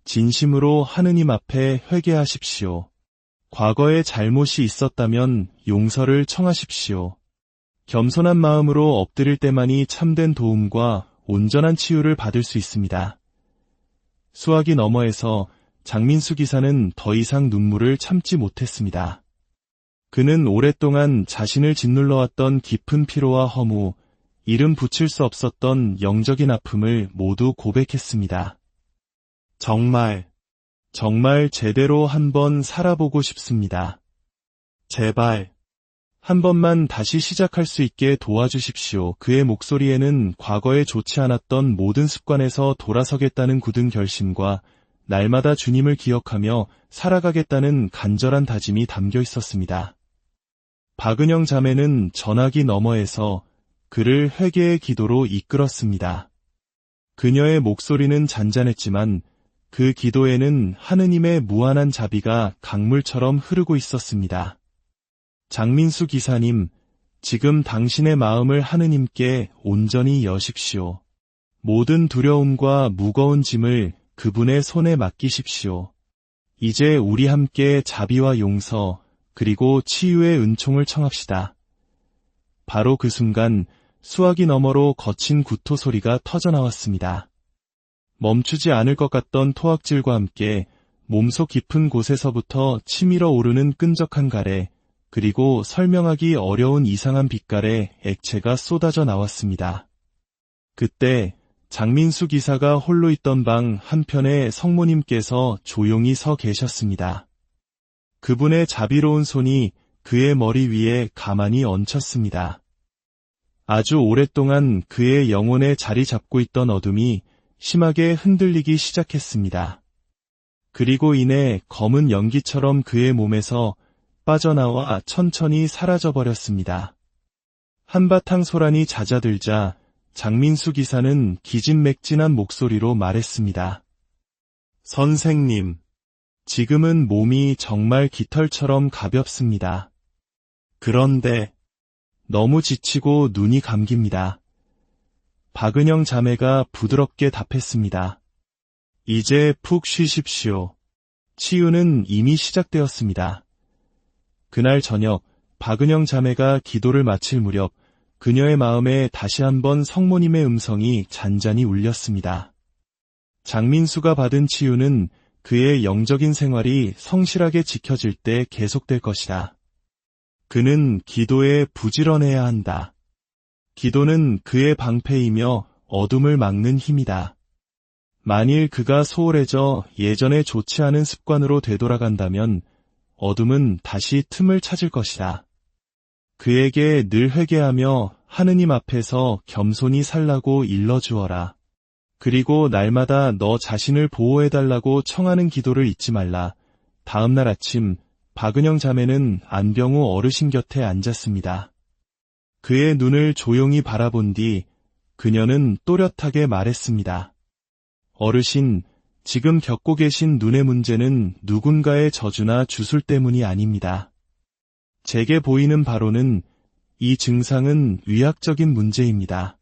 진심으로 하느님 앞에 회개하십시오. 과거에 잘못이 있었다면 용서를 청하십시오. 겸손한 마음으로 엎드릴 때만이 참된 도움과 온전한 치유를 받을 수 있습니다. 수화기 너머에서 장민수 기사는 더 이상 눈물을 참지 못했습니다. 그는 오랫동안 자신을 짓눌러왔던 깊은 피로와 허무, 이름 붙일 수 없었던 영적인 아픔을 모두 고백했습니다. 정말 제대로 한번 살아보고 싶습니다. 제발, 한 번만 다시 시작할 수 있게 도와주십시오. 그의 목소리에는 과거에 좋지 않았던 모든 습관에서 돌아서겠다는 굳은 결심과 날마다 주님을 기억하며 살아가겠다는 간절한 다짐이 담겨 있었습니다. 박은영 자매는 전화기 너머에서 그를 회개의 기도로 이끌었습니다. 그녀의 목소리는 잔잔했지만 그 기도에는 하느님의 무한한 자비가 강물처럼 흐르고 있었습니다. 장민수 기사님, 지금 당신의 마음을 하느님께 온전히 여십시오. 모든 두려움과 무거운 짐을 그분의 손에 맡기십시오. 이제 우리 함께 자비와 용서, 그리고 치유의 은총을 청합시다. 바로 그 순간 수화기 너머로 거친 구토 소리가 터져나왔습니다. 멈추지 않을 것 같던 토악질과 함께 몸속 깊은 곳에서부터 치밀어 오르는 끈적한 가래, 그리고 설명하기 어려운 이상한 빛깔의 액체가 쏟아져 나왔습니다. 그때 장민수 기사가 홀로 있던 방 한편에 성모님께서 조용히 서 계셨습니다. 그분의 자비로운 손이 그의 머리 위에 가만히 얹혔습니다. 아주 오랫동안 그의 영혼에 자리 잡고 있던 어둠이 심하게 흔들리기 시작했습니다. 그리고 이내 검은 연기처럼 그의 몸에서 빠져나와 천천히 사라져버렸습니다. 한바탕 소란이 잦아들자 장민수 기사는 기진맥진한 목소리로 말했습니다. 선생님, 지금은 몸이 정말 깃털처럼 가볍습니다. 그런데 너무 지치고 눈이 감깁니다. 박은영 자매가 부드럽게 답했습니다. 이제 푹 쉬십시오. 치유는 이미 시작되었습니다. 그날 저녁 박은영 자매가 기도를 마칠 무렵 그녀의 마음에 다시 한번 성모님의 음성이 잔잔히 울렸습니다. 장민수가 받은 치유는 그의 영적인 생활이 성실하게 지켜질 때 계속될 것이다. 그는 기도에 부지런해야 한다. 기도는 그의 방패이며 어둠을 막는 힘이다. 만일 그가 소홀해져 예전에 좋지 않은 습관으로 되돌아간다면 어둠은 다시 틈을 찾을 것이다. 그에게 늘 회개하며 하느님 앞에서 겸손히 살라고 일러주어라. 그리고 날마다 너 자신을 보호해달라고 청하는 기도를 잊지 말라. 다음 날 아침 박은영 자매는 안병우 어르신 곁에 앉았습니다. 그의 눈을 조용히 바라본 뒤 그녀는 또렷하게 말했습니다. 어르신, 지금 겪고 계신 눈의 문제는 누군가의 저주나 주술 때문이 아닙니다. 제게 보이는 바로는 이 증상은 의학적인 문제입니다.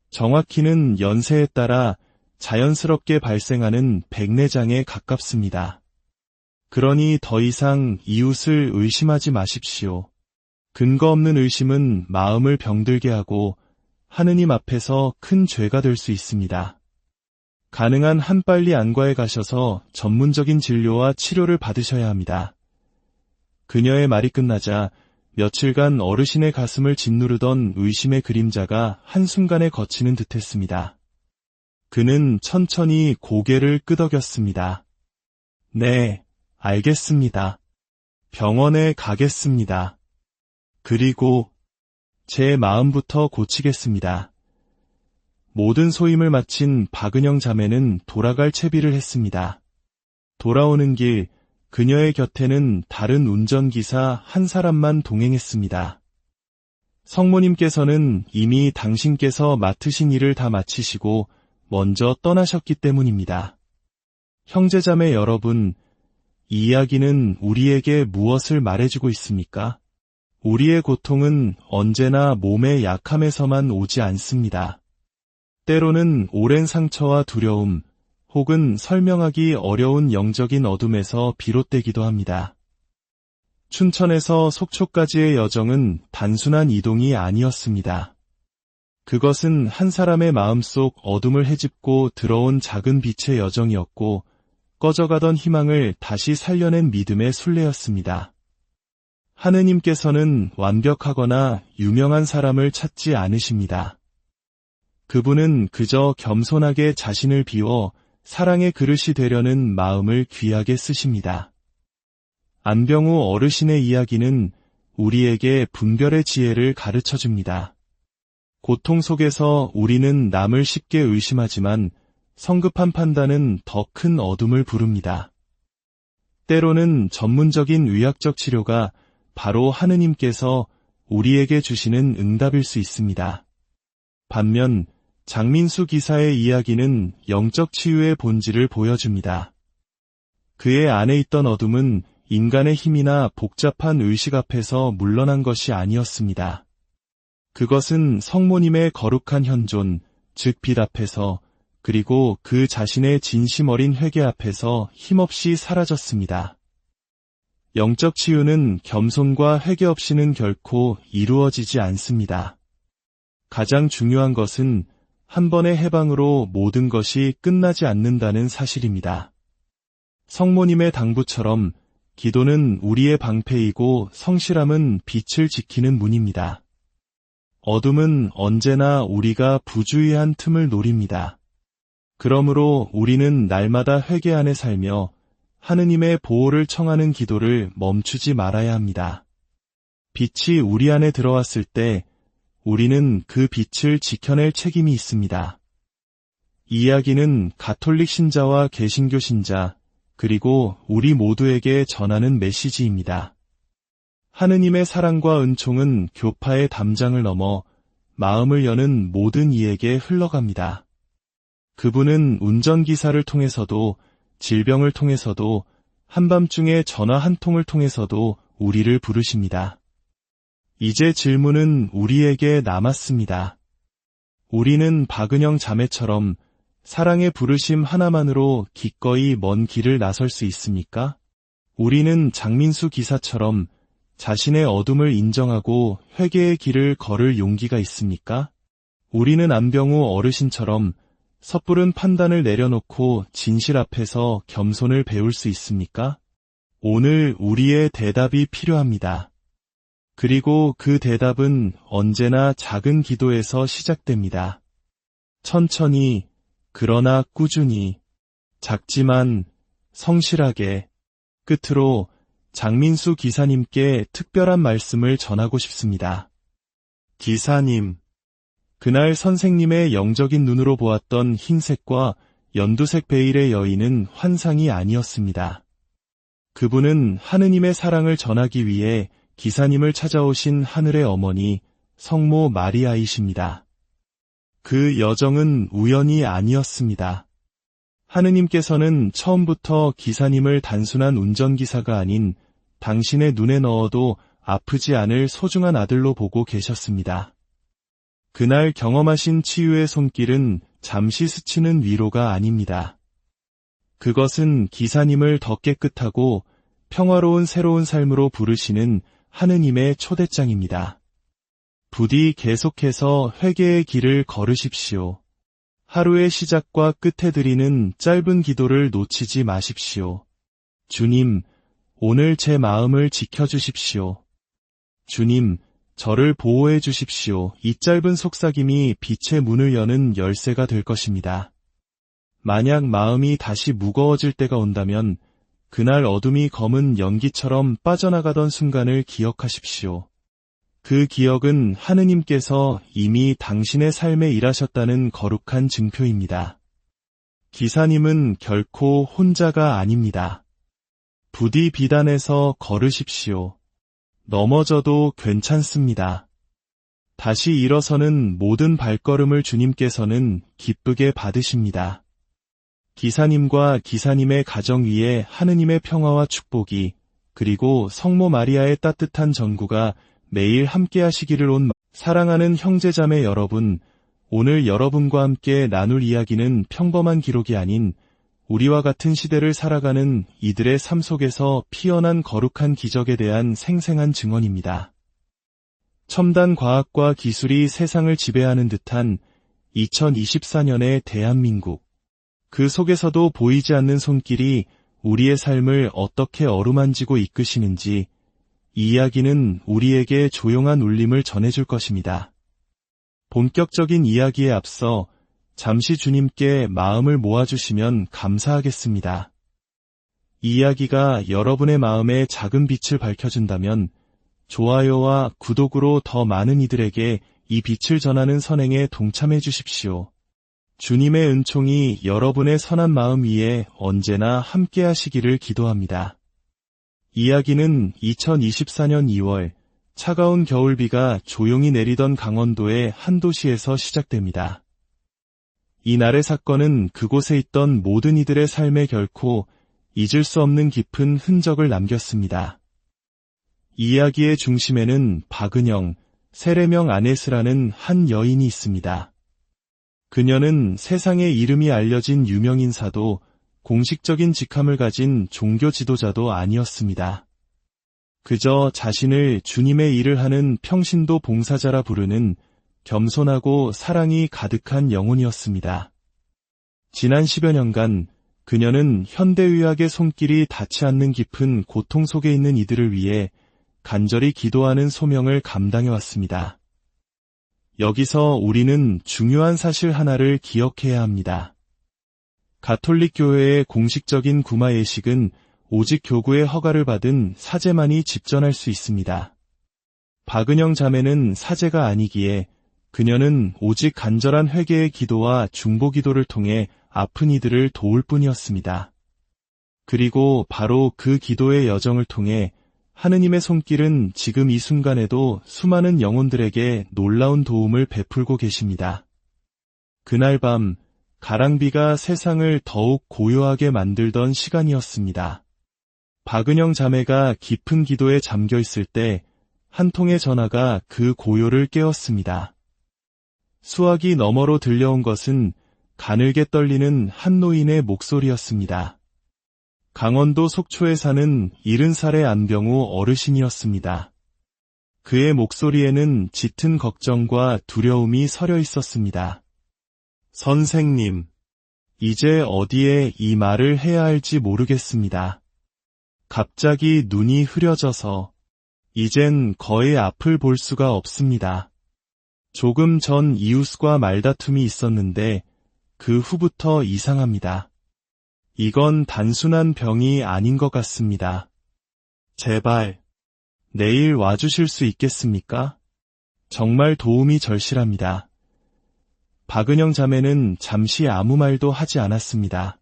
정확히는 연세에 따라 자연스럽게 발생하는 백내장에 가깝습니다. 그러니 더 이상 이웃을 의심하지 마십시오. 근거 없는 의심은 마음을 병들게 하고 하느님 앞에서 큰 죄가 될 수 있습니다. 가능한 한 빨리 안과에 가셔서 전문적인 진료와 치료를 받으셔야 합니다. 그녀의 말이 끝나자 며칠간 어르신의 가슴을 짓누르던 의심의 그림자가 한순간에 거치는 듯했습니다. 그는 천천히 고개를 끄덕였습니다. 네, 알겠습니다. 병원에 가겠습니다. 그리고 제 마음부터 고치겠습니다. 모든 소임을 마친 박은영 자매는 돌아갈 채비를 했습니다. 돌아오는 길 그녀의 곁에는 다른 운전기사 한 사람만 동행했습니다. 성모님께서는 이미 당신께서 맡으신 일을 다 마치시고 먼저 떠나셨기 때문입니다. 형제자매 여러분, 이 이야기는 우리에게 무엇을 말해주고 있습니까? 우리의 고통은 언제나 몸의 약함에서만 오지 않습니다. 때로는 오랜 상처와 두려움, 혹은 설명하기 어려운 영적인 어둠에서 비롯되기도 합니다. 춘천에서 속초까지의 여정은 단순한 이동이 아니었습니다. 그것은 한 사람의 마음속 어둠을 헤집고 들어온 작은 빛의 여정이었고, 꺼져가던 희망을 다시 살려낸 믿음의 순례였습니다. 하느님께서는 완벽하거나 유명한 사람을 찾지 않으십니다. 그분은 그저 겸손하게 자신을 비워 사랑의 그릇이 되려는 마음을 귀하게 쓰십니다. 안병우 어르신의 이야기는 우리에게 분별의 지혜를 가르쳐줍니다. 고통 속에서 우리는 남을 쉽게 의심하지만 성급한 판단은 더 큰 어둠을 부릅니다. 때로는 전문적인 의학적 치료가 바로 하느님께서 우리에게 주시는 응답일 수 있습니다. 반면 장민수 기사의 이야기는 영적 치유의 본질을 보여줍니다. 그의 안에 있던 어둠은 인간의 힘이나 복잡한 의식 앞에서 물러난 것이 아니었습니다. 그것은 성모님의 거룩한 현존, 즉 빛 앞에서, 그리고 그 자신의 진심 어린 회개 앞에서 힘없이 사라졌습니다. 영적 치유는 겸손과 회개 없이는 결코 이루어지지 않습니다. 가장 중요한 것은 한 번의 해방으로 모든 것이 끝나지 않는다는 사실입니다. 성모님의 당부처럼 기도는 우리의 방패이고 성실함은 빛을 지키는 문입니다. 어둠은 언제나 우리가 부주의한 틈을 노립니다. 그러므로 우리는 날마다 회개 안에 살며 하느님의 보호를 청하는 기도를 멈추지 말아야 합니다. 빛이 우리 안에 들어왔을 때 우리는 그 빛을 지켜낼 책임이 있습니다. 이 이야기는 가톨릭 신자와 개신교 신자, 그리고 우리 모두에게 전하는 메시지입니다. 하느님의 사랑과 은총은 교파의 담장을 넘어 마음을 여는 모든 이에게 흘러갑니다. 그분은 운전기사를 통해서도, 질병을 통해서도, 한밤중에 전화 한 통을 통해서도 우리를 부르십니다. 이제 질문은 우리에게 남았습니다. 우리는 박은영 자매처럼 사랑의 부르심 하나만으로 기꺼이 먼 길을 나설 수 있습니까? 우리는 장민수 기사처럼 자신의 어둠을 인정하고 회개의 길을 걸을 용기가 있습니까? 우리는 안병우 어르신처럼 섣부른 판단을 내려놓고 진실 앞에서 겸손을 배울 수 있습니까? 오늘 우리의 대답이 필요합니다. 그리고 그 대답은 언제나 작은 기도에서 시작됩니다. 천천히, 그러나 꾸준히, 작지만 성실하게. 끝으로 장민수 기사님께 특별한 말씀을 전하고 싶습니다. 기사님, 그날 선생님의 영적인 눈으로 보았던 흰색과 연두색 베일의 여인은 환상이 아니었습니다. 그분은 하느님의 사랑을 전하기 위해 기사님을 찾아오신 하늘의 어머니, 성모 마리아이십니다. 그 여정은 우연이 아니었습니다. 하느님께서는 처음부터 기사님을 단순한 운전기사가 아닌 당신의 눈에 넣어도 아프지 않을 소중한 아들로 보고 계셨습니다. 그날 경험하신 치유의 손길은 잠시 스치는 위로가 아닙니다. 그것은 기사님을 더 깨끗하고 평화로운 새로운 삶으로 부르시는 하느님의 초대장입니다. 부디 계속해서 회개의 길을 걸으십시오. 하루의 시작과 끝에 드리는 짧은 기도를 놓치지 마십시오. 주님, 오늘 제 마음을 지켜주십시오. 주님, 저를 보호해 주십시오. 이 짧은 속삭임이 빛의 문을 여는 열쇠가 될 것입니다. 만약 마음이 다시 무거워질 때가 온다면 그날 어둠이 검은 연기처럼 빠져나가던 순간을 기억하십시오. 그 기억은 하느님께서 이미 당신의 삶에 일하셨다는 거룩한 증표입니다. 기사님은 결코 혼자가 아닙니다. 부디 비단에서 걸으십시오. 넘어져도 괜찮습니다. 다시 일어서는 모든 발걸음을 주님께서는 기쁘게 받으십니다. 기사님과 기사님의 가정 위에 하느님의 평화와 축복이, 그리고 성모 마리아의 따뜻한 전구가 매일 함께 하시기를 사랑하는 형제자매 여러분, 오늘 여러분과 함께 나눌 이야기는 평범한 기록이 아닌 우리와 같은 시대를 살아가는 이들의 삶 속에서 피어난 거룩한 기적에 대한 생생한 증언입니다. 첨단 과학과 기술이 세상을 지배하는 듯한 2024년의 대한민국. 그 속에서도 보이지 않는 손길이 우리의 삶을 어떻게 어루만지고 이끄시는지 이 이야기는 우리에게 조용한 울림을 전해줄 것입니다. 본격적인 이야기에 앞서 잠시 주님께 마음을 모아주시면 감사하겠습니다. 이 이야기가 여러분의 마음에 작은 빛을 밝혀준다면 좋아요와 구독으로 더 많은 이들에게 이 빛을 전하는 선행에 동참해 주십시오. 주님의 은총이 여러분의 선한 마음 위에 언제나 함께 하시기를 기도합니다. 이야기는 2024년 2월 차가운 겨울비가 조용히 내리던 강원도의 한 도시에서 시작됩니다. 이날의 사건은 그곳에 있던 모든 이들의 삶에 결코 잊을 수 없는 깊은 흔적을 남겼습니다. 이 이야기의 중심에는 박은영, 세례명 아네스라는 한 여인이 있습니다. 그녀는 세상에 이름이 알려진 유명인사도 공식적인 직함을 가진 종교 지도자도 아니었습니다. 그저 자신을 주님의 일을 하는 평신도 봉사자라 부르는 겸손하고 사랑이 가득한 영혼이었습니다. 지난 10여 년간 그녀는 현대의학의 손길이 닿지 않는 깊은 고통 속에 있는 이들을 위해 간절히 기도하는 소명을 감당해왔습니다. 여기서 우리는 중요한 사실 하나를 기억해야 합니다. 가톨릭 교회의 공식적인 구마 예식은 오직 교구의 허가를 받은 사제만이 집전할 수 있습니다. 박은영 자매는 사제가 아니기에 그녀는 오직 간절한 회개의 기도와 중보 기도를 통해 아픈 이들을 도울 뿐이었습니다. 그리고 바로 그 기도의 여정을 통해 하느님의 손길은 지금 이 순간에도 수많은 영혼들에게 놀라운 도움을 베풀고 계십니다. 그날 밤 가랑비가 세상을 더욱 고요하게 만들던 시간이었습니다. 박은영 자매가 깊은 기도에 잠겨 있을 때 한 통의 전화가 그 고요를 깨웠습니다. 수화기 너머로 들려온 것은 가늘게 떨리는 한 노인의 목소리였습니다. 강원도 속초에 사는 70살의 안병우 어르신이었습니다. 그의 목소리에는 짙은 걱정과 두려움이 서려 있었습니다. 선생님, 이제 어디에 이 말을 해야 할지 모르겠습니다. 갑자기 눈이 흐려져서 이젠 거의 앞을 볼 수가 없습니다. 조금 전 이웃과 말다툼이 있었는데 그 후부터 이상합니다. 이건 단순한 병이 아닌 것 같습니다. 제발 내일 와주실 수 있겠습니까? 정말 도움이 절실합니다. 박은영 자매는 잠시 아무 말도 하지 않았습니다.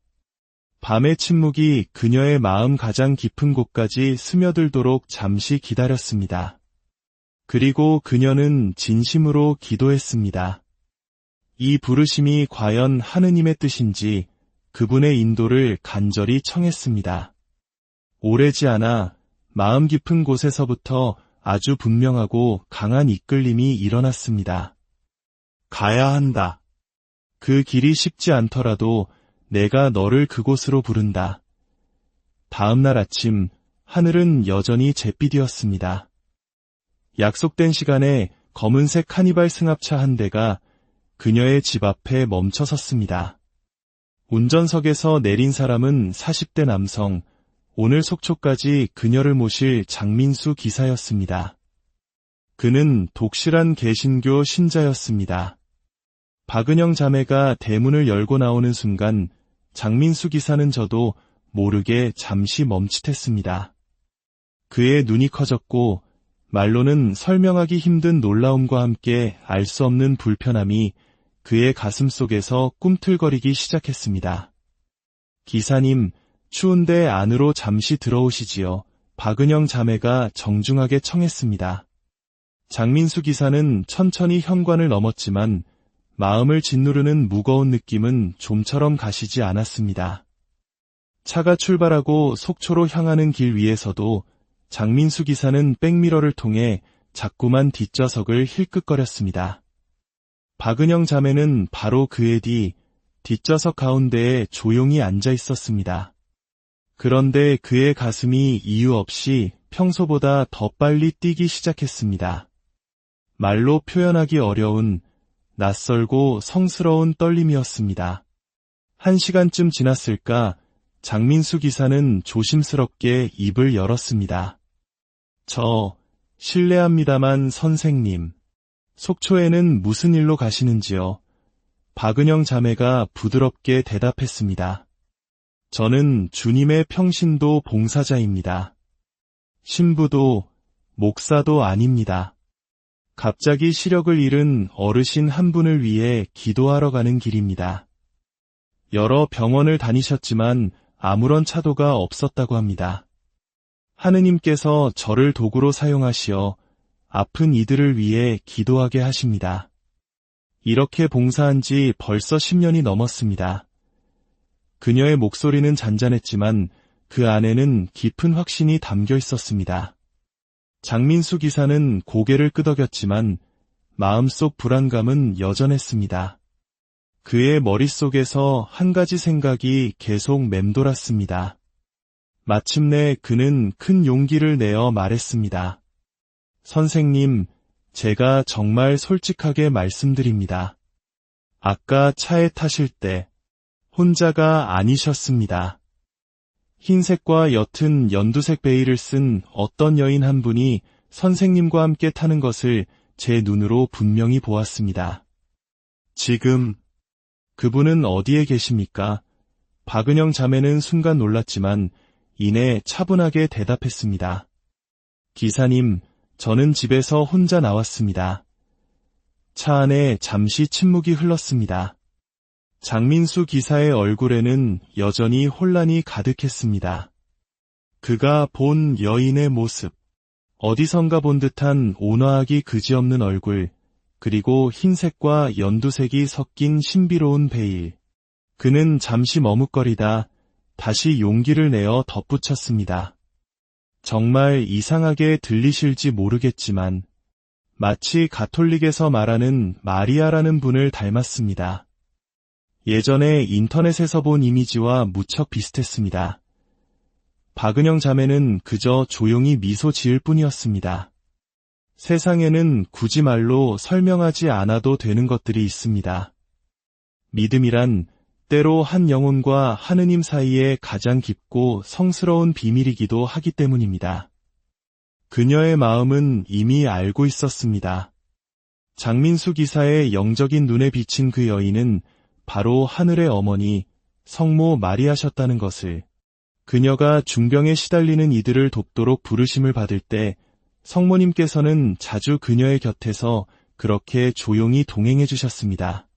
밤의 침묵이 그녀의 마음 가장 깊은 곳까지 스며들도록 잠시 기다렸습니다. 그리고 그녀는 진심으로 기도했습니다. 이 부르심이 과연 하느님의 뜻인지 그분의 인도를 간절히 청했습니다. 오래지 않아 마음 깊은 곳에서부터 아주 분명하고 강한 이끌림이 일어났습니다. 가야 한다. 그 길이 쉽지 않더라도 내가 너를 그곳으로 부른다. 다음 날 아침 하늘은 여전히 잿빛이었습니다. 약속된 시간에 검은색 카니발 승합차 한 대가 그녀의 집 앞에 멈춰 섰습니다. 운전석에서 내린 사람은 40대 남성, 오늘 속초까지 그녀를 모실 장민수 기사였습니다. 그는 독실한 개신교 신자였습니다. 박은영 자매가 대문을 열고 나오는 순간 장민수 기사는 저도 모르게 잠시 멈칫했습니다. 그의 눈이 커졌고 말로는 설명하기 힘든 놀라움과 함께 알 수 없는 불편함이 그의 가슴 속에서 꿈틀거리기 시작했습니다. 기사님, 추운데 안으로 잠시 들어오시지요. 박은영 자매가 정중하게 청했습니다. 장민수 기사는 천천히 현관을 넘었지만 마음을 짓누르는 무거운 느낌은 좀처럼 가시지 않았습니다. 차가 출발하고 속초로 향하는 길 위에서도 장민수 기사는 백미러를 통해 자꾸만 뒷좌석을 힐끗거렸습니다. 박은영 자매는 바로 그의 뒤 뒷좌석 가운데에 조용히 앉아 있었습니다. 그런데 그의 가슴이 이유 없이 평소보다 더 빨리 뛰기 시작했습니다. 말로 표현하기 어려운 낯설고 성스러운 떨림이었습니다. 1시간쯤 지났을까 장민수 기사는 조심스럽게 입을 열었습니다. 실례합니다만 선생님, 속초에는 무슨 일로 가시는지요? 박은영 자매가 부드럽게 대답했습니다. 저는 주님의 평신도 봉사자입니다. 신부도 목사도 아닙니다. 갑자기 시력을 잃은 어르신 한 분을 위해 기도하러 가는 길입니다. 여러 병원을 다니셨지만 아무런 차도가 없었다고 합니다. 하느님께서 저를 도구로 사용하시어 아픈 이들을 위해 기도하게 하십니다. 이렇게 봉사한 지 벌써 10년이 넘었습니다. 그녀의 목소리는 잔잔했지만 그 안에는 깊은 확신이 담겨 있었습니다. 장민수 기사는 고개를 끄덕였지만 마음속 불안감은 여전했습니다. 그의 머릿속에서 한 가지 생각이 계속 맴돌았습니다. 마침내 그는 큰 용기를 내어 말했습니다. 선생님, 제가 정말 솔직하게 말씀드립니다. 아까 차에 타실 때 혼자가 아니셨습니다. 흰색과 옅은 연두색 베일을 쓴 어떤 여인 한 분이 선생님과 함께 타는 것을 제 눈으로 분명히 보았습니다. 지금 그분은 어디에 계십니까? 박은영 자매는 순간 놀랐지만 이내 차분하게 대답했습니다. 기사님, 저는 집에서 혼자 나왔습니다. 차 안에 잠시 침묵이 흘렀습니다. 장민수 기사의 얼굴에는 여전히 혼란이 가득했습니다. 그가 본 여인의 모습, 어디선가 본 듯한 온화하기 그지없는 얼굴, 그리고 흰색과 연두색이 섞인 신비로운 베일. 그는 잠시 머뭇거리다 다시 용기를 내어 덧붙였습니다. 정말 이상하게 들리실지 모르겠지만 마치 가톨릭에서 말하는 마리아라는 분을 닮았습니다. 예전에 인터넷에서 본 이미지와 무척 비슷했습니다. 박은영 자매는 그저 조용히 미소 지을 뿐이었습니다. 세상에는 굳이 말로 설명하지 않아도 되는 것들이 있습니다. 믿음이란 때로 한 영혼과 하느님 사이에 가장 깊고 성스러운 비밀이기도 하기 때문입니다. 그녀의 마음은 이미 알고 있었습니다. 장민수 기사의 영적인 눈에 비친 그 여인은 바로 하늘의 어머니, 성모 마리아셨다는 것을, 그녀가 중병에 시달리는 이들을 돕도록 부르심을 받을 때 성모님께서는 자주 그녀의 곁에서 그렇게 조용히 동행해 주셨습니다.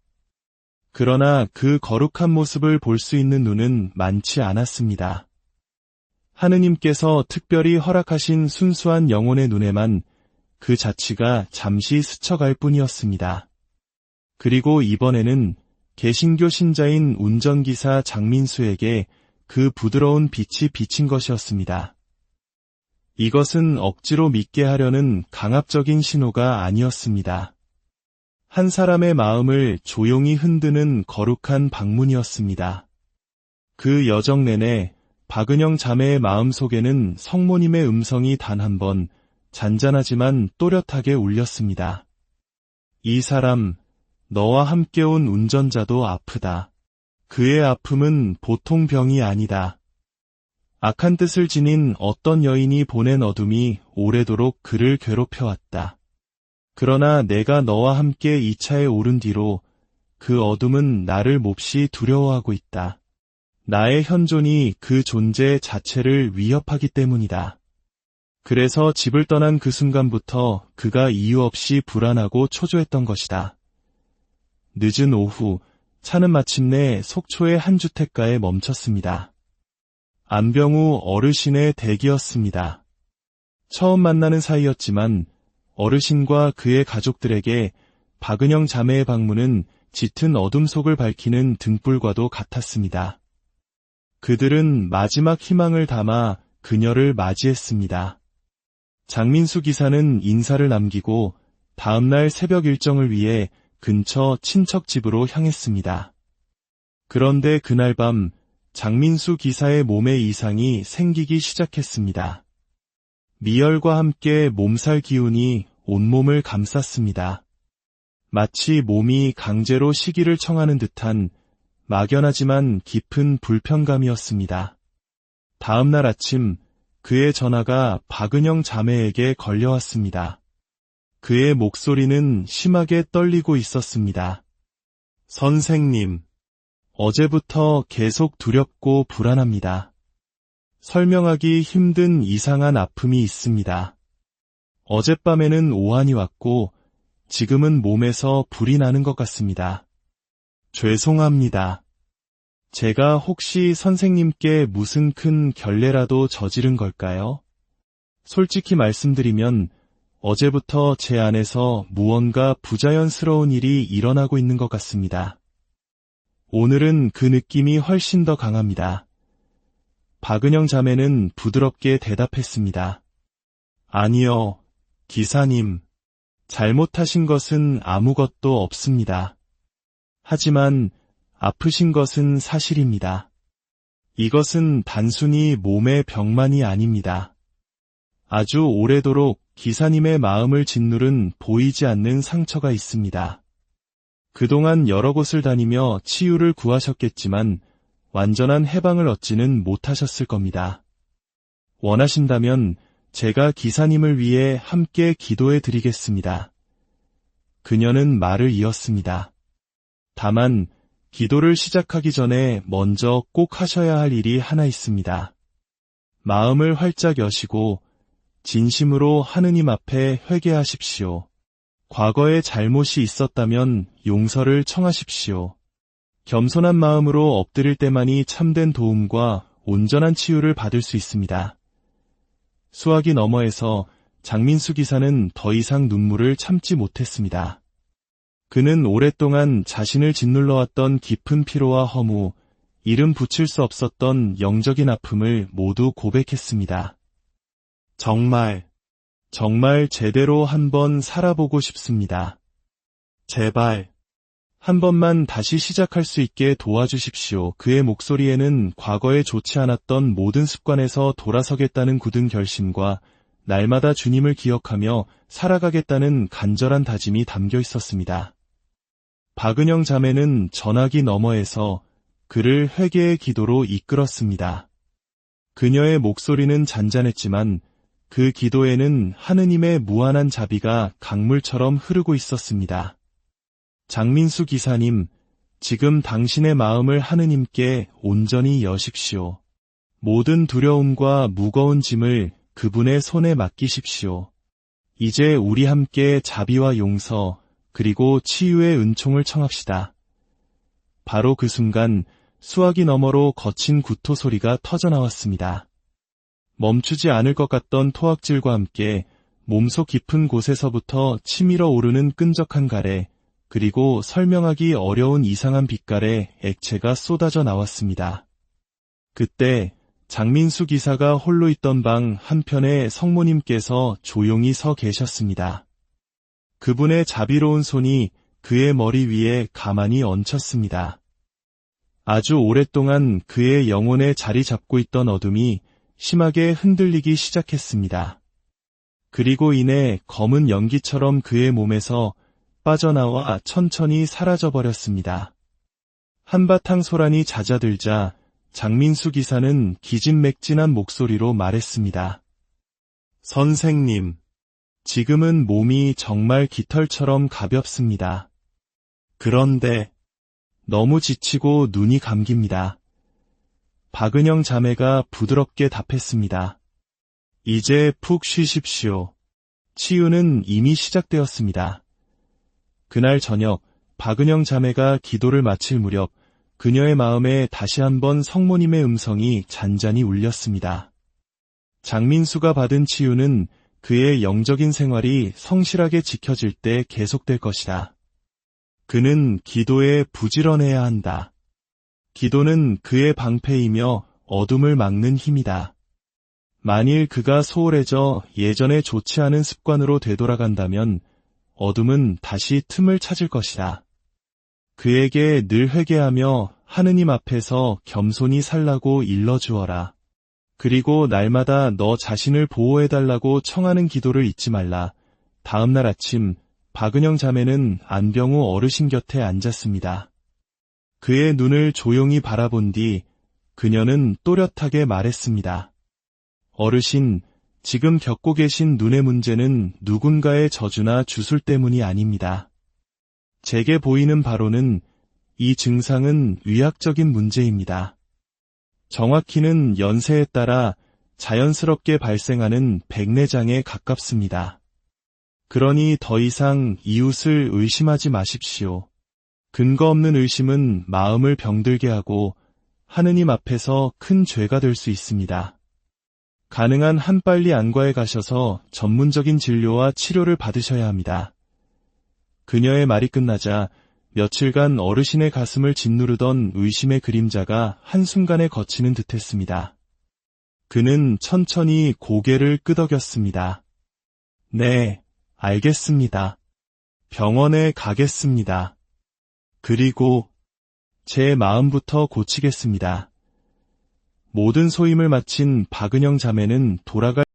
그러나 그 거룩한 모습을 볼 수 있는 눈은 많지 않았습니다. 하느님께서 특별히 허락하신 순수한 영혼의 눈에만 그 자취가 잠시 스쳐갈 뿐이었습니다. 그리고 이번에는 개신교 신자인 운전기사 장민수에게 그 부드러운 빛이 비친 것이었습니다. 이것은 억지로 믿게 하려는 강압적인 신호가 아니었습니다. 한 사람의 마음을 조용히 흔드는 거룩한 방문이었습니다. 그 여정 내내 박은영 자매의 마음속에는 성모님의 음성이 단 한 번 잔잔하지만 또렷하게 울렸습니다. 이 사람, 너와 함께 온 운전자도 아프다. 그의 아픔은 보통 병이 아니다. 악한 뜻을 지닌 어떤 여인이 보낸 어둠이 오래도록 그를 괴롭혀왔다. 그러나 내가 너와 함께 이 차에 오른 뒤로 그 어둠은 나를 몹시 두려워하고 있다. 나의 현존이 그 존재 자체를 위협하기 때문이다. 그래서 집을 떠난 그 순간부터 그가 이유 없이 불안하고 초조했던 것이다. 늦은 오후, 차는 마침내 속초의 한 주택가에 멈췄습니다. 안병우 어르신의 댁이었습니다. 처음 만나는 사이였지만 어르신과 그의 가족들에게 박은영 자매의 방문은 짙은 어둠 속을 밝히는 등불과도 같았습니다. 그들은 마지막 희망을 담아 그녀를 맞이했습니다. 장민수 기사는 인사를 남기고 다음날 새벽 일정을 위해 근처 친척 집으로 향했습니다. 그런데 그날 밤 장민수 기사의 몸에 이상이 생기기 시작했습니다. 미열과 함께 몸살 기운이 온몸을 감쌌습니다. 마치 몸이 강제로 쉬기를 청하는 듯한 막연하지만 깊은 불편감이었습니다. 다음 날 아침 그의 전화가 박은영 자매에게 걸려왔습니다. 그의 목소리는 심하게 떨리고 있었습니다. 선생님, 어제부터 계속 두렵고 불안합니다. 설명하기 힘든 이상한 아픔이 있습니다. 어젯밤에는 오한이 왔고 지금은 몸에서 불이 나는 것 같습니다. 죄송합니다. 제가 혹시 선생님께 무슨 큰 결례라도 저지른 걸까요? 솔직히 말씀드리면 어제부터 제 안에서 무언가 부자연스러운 일이 일어나고 있는 것 같습니다. 오늘은 그 느낌이 훨씬 더 강합니다. 박은영 자매는 부드럽게 대답했습니다. 아니요, 기사님. 잘못하신 것은 아무것도 없습니다. 하지만 아프신 것은 사실입니다. 이것은 단순히 몸의 병만이 아닙니다. 아주 오래도록 기사님의 마음을 짓누른 보이지 않는 상처가 있습니다. 그동안 여러 곳을 다니며 치유를 구하셨겠지만 완전한 해방을 얻지는 못하셨을 겁니다. 원하신다면 제가 기사님을 위해 함께 기도해 드리겠습니다. 그녀는 말을 이었습니다. 다만 기도를 시작하기 전에 먼저 꼭 하셔야 할 일이 하나 있습니다. 마음을 활짝 여시고 진심으로 하느님 앞에 회개하십시오. 과거에 잘못이 있었다면 용서를 청하십시오. 겸손한 마음으로 엎드릴 때만이 참된 도움과 온전한 치유를 받을 수 있습니다. 수화기 너머에서 장민수 기사는 더 이상 눈물을 참지 못했습니다. 그는 오랫동안 자신을 짓눌러왔던 깊은 피로와 허무, 이름 붙일 수 없었던 영적인 아픔을 모두 고백했습니다. 정말 제대로 한번 살아보고 싶습니다. 제발, 한 번만 다시 시작할 수 있게 도와주십시오. 그의 목소리에는 과거에 좋지 않았던 모든 습관에서 돌아서겠다는 굳은 결심과 날마다 주님을 기억하며 살아가겠다는 간절한 다짐이 담겨 있었습니다. 박은영 자매는 전화기 너머에서 그를 회개의 기도로 이끌었습니다. 그녀의 목소리는 잔잔했지만 그 기도에는 하느님의 무한한 자비가 강물처럼 흐르고 있었습니다. 장민수 기사님, 지금 당신의 마음을 하느님께 온전히 여십시오. 모든 두려움과 무거운 짐을 그분의 손에 맡기십시오. 이제 우리 함께 자비와 용서, 그리고 치유의 은총을 청합시다. 바로 그 순간 수화기 너머로 거친 구토 소리가 터져나왔습니다. 멈추지 않을 것 같던 토악질과 함께 몸속 깊은 곳에서부터 치밀어 오르는 끈적한 가래, 그리고 설명하기 어려운 이상한 빛깔의 액체가 쏟아져 나왔습니다. 그때 장민수 기사가 홀로 있던 방 한편에 성모님께서 조용히 서 계셨습니다. 그분의 자비로운 손이 그의 머리 위에 가만히 얹혔습니다. 아주 오랫동안 그의 영혼에 자리 잡고 있던 어둠이 심하게 흔들리기 시작했습니다. 그리고 이내 검은 연기처럼 그의 몸에서 빠져나와 천천히 사라져버렸습니다. 한바탕 소란이 잦아들자 장민수 기사는 기진맥진한 목소리로 말했습니다. 선생님, 지금은 몸이 정말 깃털처럼 가볍습니다. 그런데 너무 지치고 눈이 감깁니다. 박은영 자매가 부드럽게 답했습니다. 이제 푹 쉬십시오. 치유는 이미 시작되었습니다. 그날 저녁 박은영 자매가 기도를 마칠 무렵 그녀의 마음에 다시 한번 성모님의 음성이 잔잔히 울렸습니다. 장민수가 받은 치유는 그의 영적인 생활이 성실하게 지켜질 때 계속될 것이다. 그는 기도에 부지런해야 한다. 기도는 그의 방패이며 어둠을 막는 힘이다. 만일 그가 소홀해져 예전에 좋지 않은 습관으로 되돌아간다면 어둠은 다시 틈을 찾을 것이다. 그에게 늘 회개하며 하느님 앞에서 겸손히 살라고 일러주어라. 그리고 날마다 너 자신을 보호해달라고 청하는 기도를 잊지 말라. 다음날 아침 박은영 자매는 안병우 어르신 곁에 앉았습니다. 그의 눈을 조용히 바라본 뒤 그녀는 또렷하게 말했습니다. 어르신, 지금 겪고 계신 눈의 문제는 누군가의 저주나 주술 때문이 아닙니다. 제게 보이는 바로는 이 증상은 의학적인 문제입니다. 정확히는 연세에 따라 자연스럽게 발생하는 백내장에 가깝습니다. 그러니 더 이상 이웃을 의심하지 마십시오. 근거 없는 의심은 마음을 병들게 하고 하느님 앞에서 큰 죄가 될 수 있습니다. 가능한 한 빨리 안과에 가셔서 전문적인 진료와 치료를 받으셔야 합니다. 그녀의 말이 끝나자 며칠간 어르신의 가슴을 짓누르던 의심의 그림자가 한순간에 거치는 듯했습니다. 그는 천천히 고개를 끄덕였습니다. 네, 알겠습니다. 병원에 가겠습니다. 그리고 제 마음부터 고치겠습니다. 모든 소임을 마친 박은영 자매는 돌아갈